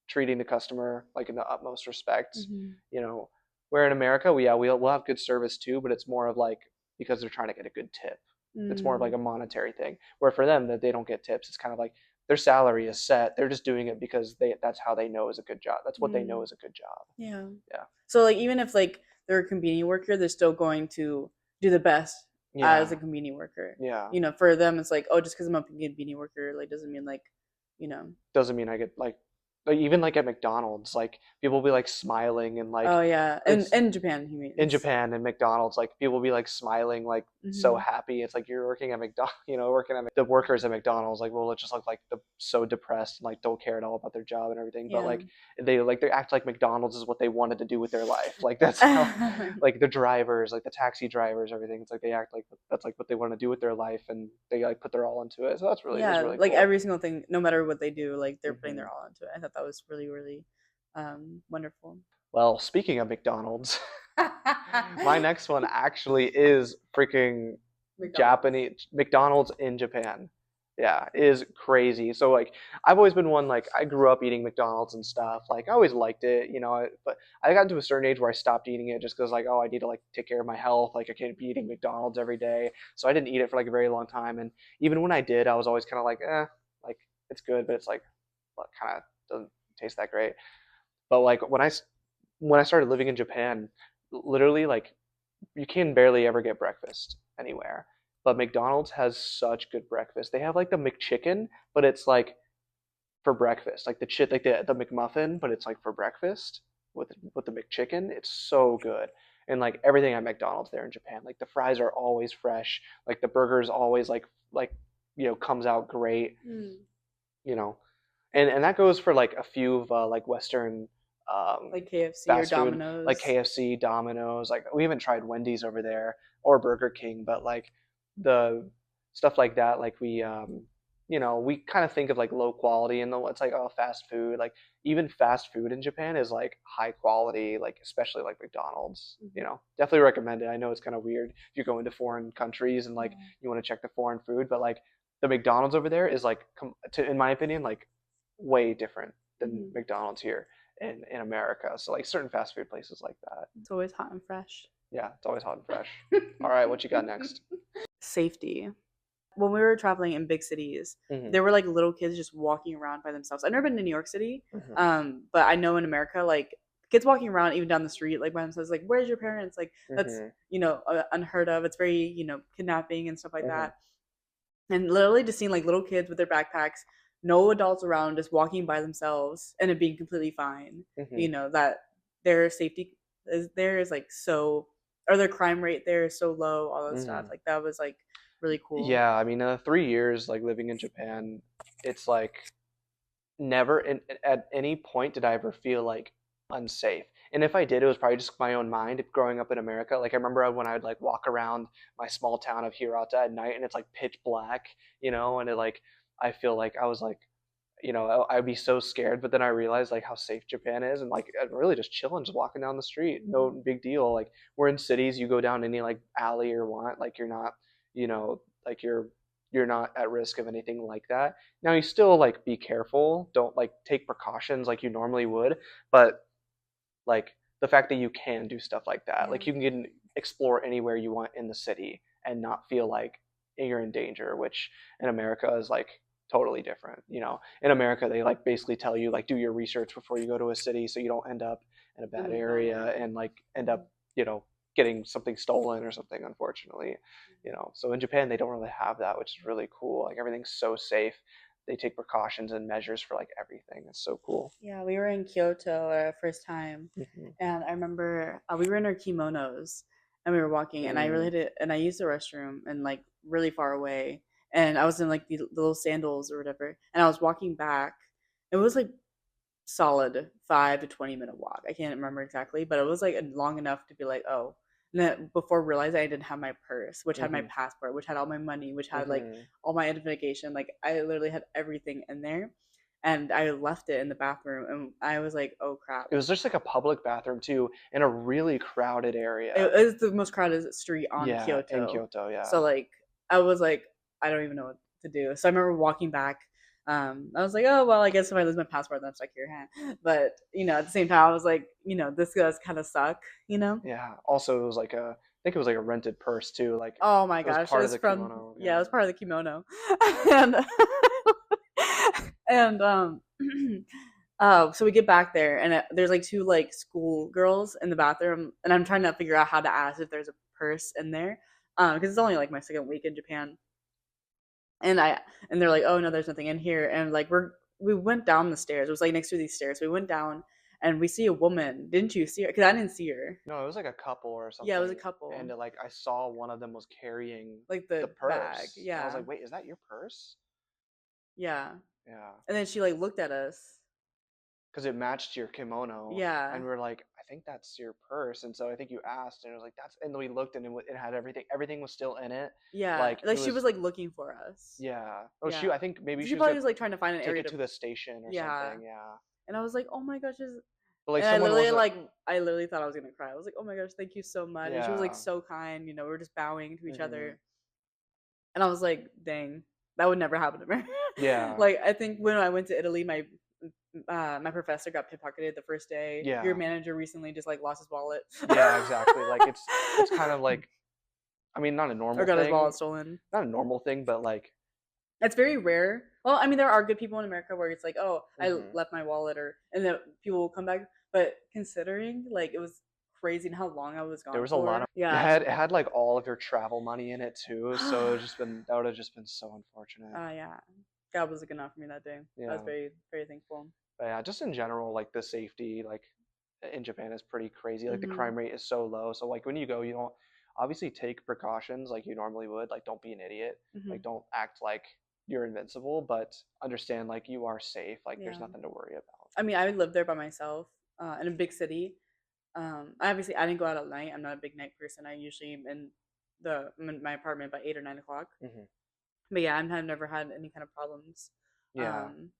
treating the customer like in the utmost respect. Hmm. You know, where in America, we'll have good service too, but it's more of like because they're trying to get a good tip. It's more of like Mm. a monetary thing. Where for them that they don't get tips, it's kind of like their salary is set. They're just doing it because that's how they know is a good job. That's what they know Mm. is a good job. Yeah. Yeah. So like even if like they're a convenience worker, they're still going to do the best as Yeah. a convenience worker. Yeah. You know, for them it's like, oh, just because I'm a convenience worker, like doesn't mean like, you know. Doesn't mean I get like even like at McDonald's, like people will be like smiling and like Oh yeah, and it's in Japan he in means. Japan and McDonald's, like people will be like smiling, like so Hmm. happy. It's like you're working at McDonald's, working at the workers at McDonald's, like will just look like so depressed and like don't care at all about their job and everything. But Yeah. like they act like McDonald's is what they wanted to do with their life. Like that's how, like the drivers, like the taxi drivers, everything. It's like they act like that's like what they want to do with their life, and they like put their all into it. So that's Yeah, really like cool. every single thing, no matter what they do, like they're putting Hmm. their all into it. I thought that was really, really wonderful. Well, speaking of McDonald's, my next one actually is freaking McDonald's. Japanese McDonald's in Japan. Yeah, is crazy. So like I've always been one, like I grew up eating McDonald's and stuff. Like I always liked it, but I got to a certain age where I stopped eating it just because like, oh, I need to like take care of my health. Like I can't be eating McDonald's every day. So I didn't eat it for like a very long time. And even when I did, I was always kind of like, like it's good, but it's like kind of doesn't taste that great. But like when I started living in Japan, literally like you can barely ever get breakfast anywhere. But McDonald's has such good breakfast. They have like the McChicken, but it's like for breakfast, like the McMuffin, but it's like for breakfast with the McChicken. It's so good, and like everything at McDonald's there in Japan, like the fries are always fresh, like the burgers always like comes out great, Mm. you know, and that goes for like a few of like Western um, Like KFC or fast food, like Domino's. KFC, Domino's. Like we haven't tried Wendy's over there or Burger King, but like the stuff like that, like we kind of think of like low quality and it's like oh fast food. Like even fast food in Japan is like high quality, like especially like McDonald's. Mhm. Definitely recommend it. I know it's kind of weird if you're going to foreign countries and like Yeah. you want to check the foreign food, but like the McDonald's over there is like in my opinion like way different than Mhm. McDonald's here in America. So like certain fast food places like that. It's always hot and fresh. Yeah, it's always hot and fresh. All right, what you got next? Safety. When we were traveling in big cities, Hmm. there were like little kids just walking around by themselves. I've never been to New York City, Hmm. but I know in America, like kids walking around even down the street, like by themselves, like where's your parents? Like that's Hmm. unheard of. It's very kidnapping and stuff like Hmm. that. And literally just seeing like little kids with their backpacks, no adults around, just walking by themselves, and it being completely fine. Hmm. That their safety is there is like so, or their crime rate there is so low. All that stuff, Hmm. like that was like really cool. Yeah, I mean, 3 years like living in Japan, it's like never at any point did I ever feel like unsafe. And if I did, it was probably just my own mind. If growing up in America, like I remember when I would like walk around my small town of Hirata at night and it's like pitch black, and it like I feel like I was like, I'd be so scared, but then I realized like how safe Japan is and like I'm really just chilling, just walking down the street, no big deal. Like we're in cities, you go down any like alley or want, like you're not, like you're not at risk of anything like that. Now you still like be careful, don't like take precautions like you normally would, but like the fact that you can do stuff like that, Yeah. like you can explore anywhere you want in the city and not feel like you're in danger, which in America is like totally different. In America they like basically tell you like do your research before you go to a city so you don't end up in a In bad the wrong area area. and like end Mhm. up getting something stolen or something, unfortunately. So in Japan they don't really have that, which is really cool. Like everything's so safe, they take precautions and measures for like everything. It's so cool. Yeah, we were in Kyoto our first time, Hmm. and I remember we were in our kimonos and we were walking, and I really Mm. had to, and I used the restroom and like really far away, and I was in like the little sandals or whatever, and I was walking back. It was like solid 5 to 20 minute walk. I can't remember exactly, but it was like long enough to be like, oh. And then before realizing I didn't have my purse, which had my Hmm. passport, which had all my money, which had like Hmm. all my identification. Like I literally had everything in there, and I left it in the bathroom, and I was like, oh crap. It was just like a public bathroom too, in a really crowded area. It was the most crowded street on Yeah, in Kyoto. Kyoto, yeah. So like I was like, I don't even know what to do. So I remember walking back. I was like, oh well, I guess if I lose my passport, then I'm stuck here. But at the same time, I was like, this does kind of suck. You know? Yeah. Also, it was like I think it was like a rented purse too. Like Oh my it was gosh, it part of was the from kimono. yeah, it Yeah. was part of the kimono, and and so we get back there, and there's like two like school girls in the bathroom, and I'm trying to figure out how to ask if there's a purse in there, because it's only like my second week in Japan, and they're like, oh no, there's nothing in here, and like we went down the stairs. It was like next to these stairs. We went down, and we see a woman. Didn't you see her? Because I didn't see her. No, it was like a couple or Yeah, it was a something, and couple, like I saw one of them was carrying like the the bag. purse, and I was Yeah, like, wait, is that your purse? yeah. Yeah, And then she like looked at us. because it matched your kimono, and Yeah. we were like, I think that's your purse, and so I think you asked, and it was like that's, and then we looked, and it had everything. Everything was still in it. Yeah. Like it Like she was was, like looking for us. yeah. Oh, Yeah. I think maybe She she was probably gonna was like trying to find an take area it to to the station or yeah. something. Yeah. And I was like, "Oh my gosh, But like and I someone literally wasn't. like I literally thought I was going to cry. I was like, "Oh my gosh, thank you so much." And she was like Yeah. so kind, we were just bowing to each Hmm. other. And I was like, "Dang, that would never happen to me." Yeah. Like I think when I went to Italy, my professor got pickpocketed the first day. Your Yeah. manager recently just like lost his wallet. Yeah. Exactly. Like it's kind of like, I mean, not a Or normal got his wallet thing, stolen. not a normal thing, but like It's very rare. Well, I mean, there are good people in America where it's like, oh, I Hmm. left my wallet, or and then people will come back. But considering like it was crazy and how long I was There gone was a lot for, of yeah. it had like all of your travel money in it too, so it just been that would have just been so unfortunate. Yeah, God was looking out for me that day. I was Yeah. very, very thankful. But yeah, just in general, like the safety, like in Japan is pretty crazy. Like the Hmm. crime rate is so low. So like when you go, you don't obviously take precautions like you normally would. Like don't be an idiot. Like Hmm. don't act like you're invincible, but understand like you are safe. Like there's Yeah. nothing to worry about. I mean, I lived there by myself in a big city. Obviously, I didn't go out at night. I'm not a big night person. I usually am in my apartment by 8 or 9 o'clock. Hmm. But yeah, I've never had any kind of problems. Yeah. Um,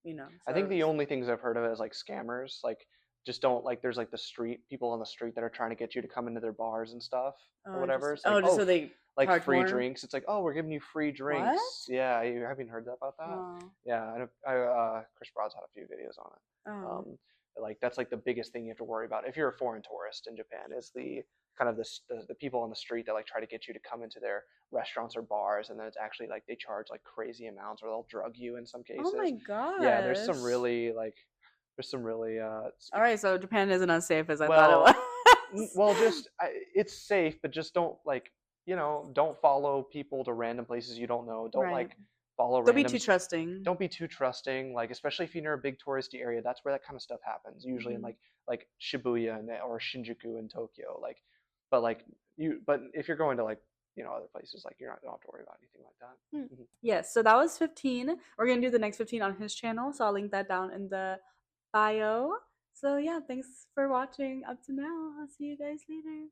I so think it the was, only things I've heard of is like scammers. Like just don't like there's like the street people on the street that are trying to get you to come into their bars and stuff or oh, whatever. interesting. It's like, Oh, just oh, so they like charge free more. drinks. It's like, oh, we're giving you free drinks. What? Yeah, you haven't heard about that? Oh, Yeah, Chris Broad's had a few videos on it. oh, Um, like that's like the biggest thing you have to worry about if you're a foreign tourist in Japan is the kind of the people on the street that like try to get you to come into their restaurants or bars, and then it's actually like they charge like crazy amounts or they'll drug you in some oh my cases. Yeah, gosh. there's some really All right, so Japan isn't as safe as I thought it well, was. just it's safe, but just don't like don't follow people to random places you don't know. Don't Right. like follow Don't be too randoms. trusting. Don't be too trusting. Like especially if you're near a big touristy area, that's where that kind of stuff happens. Usually in Hmm. like Shibuya or Shinjuku in Tokyo. But but if you're going to like other places, like you're not don't have to worry about anything like that. Hmm. Mhm. Yes, so that was 15. We're going to do the next 15 on his channel, so I'll link that down in the bio. So, yeah, thanks for watching up to now. I'll see you guys later.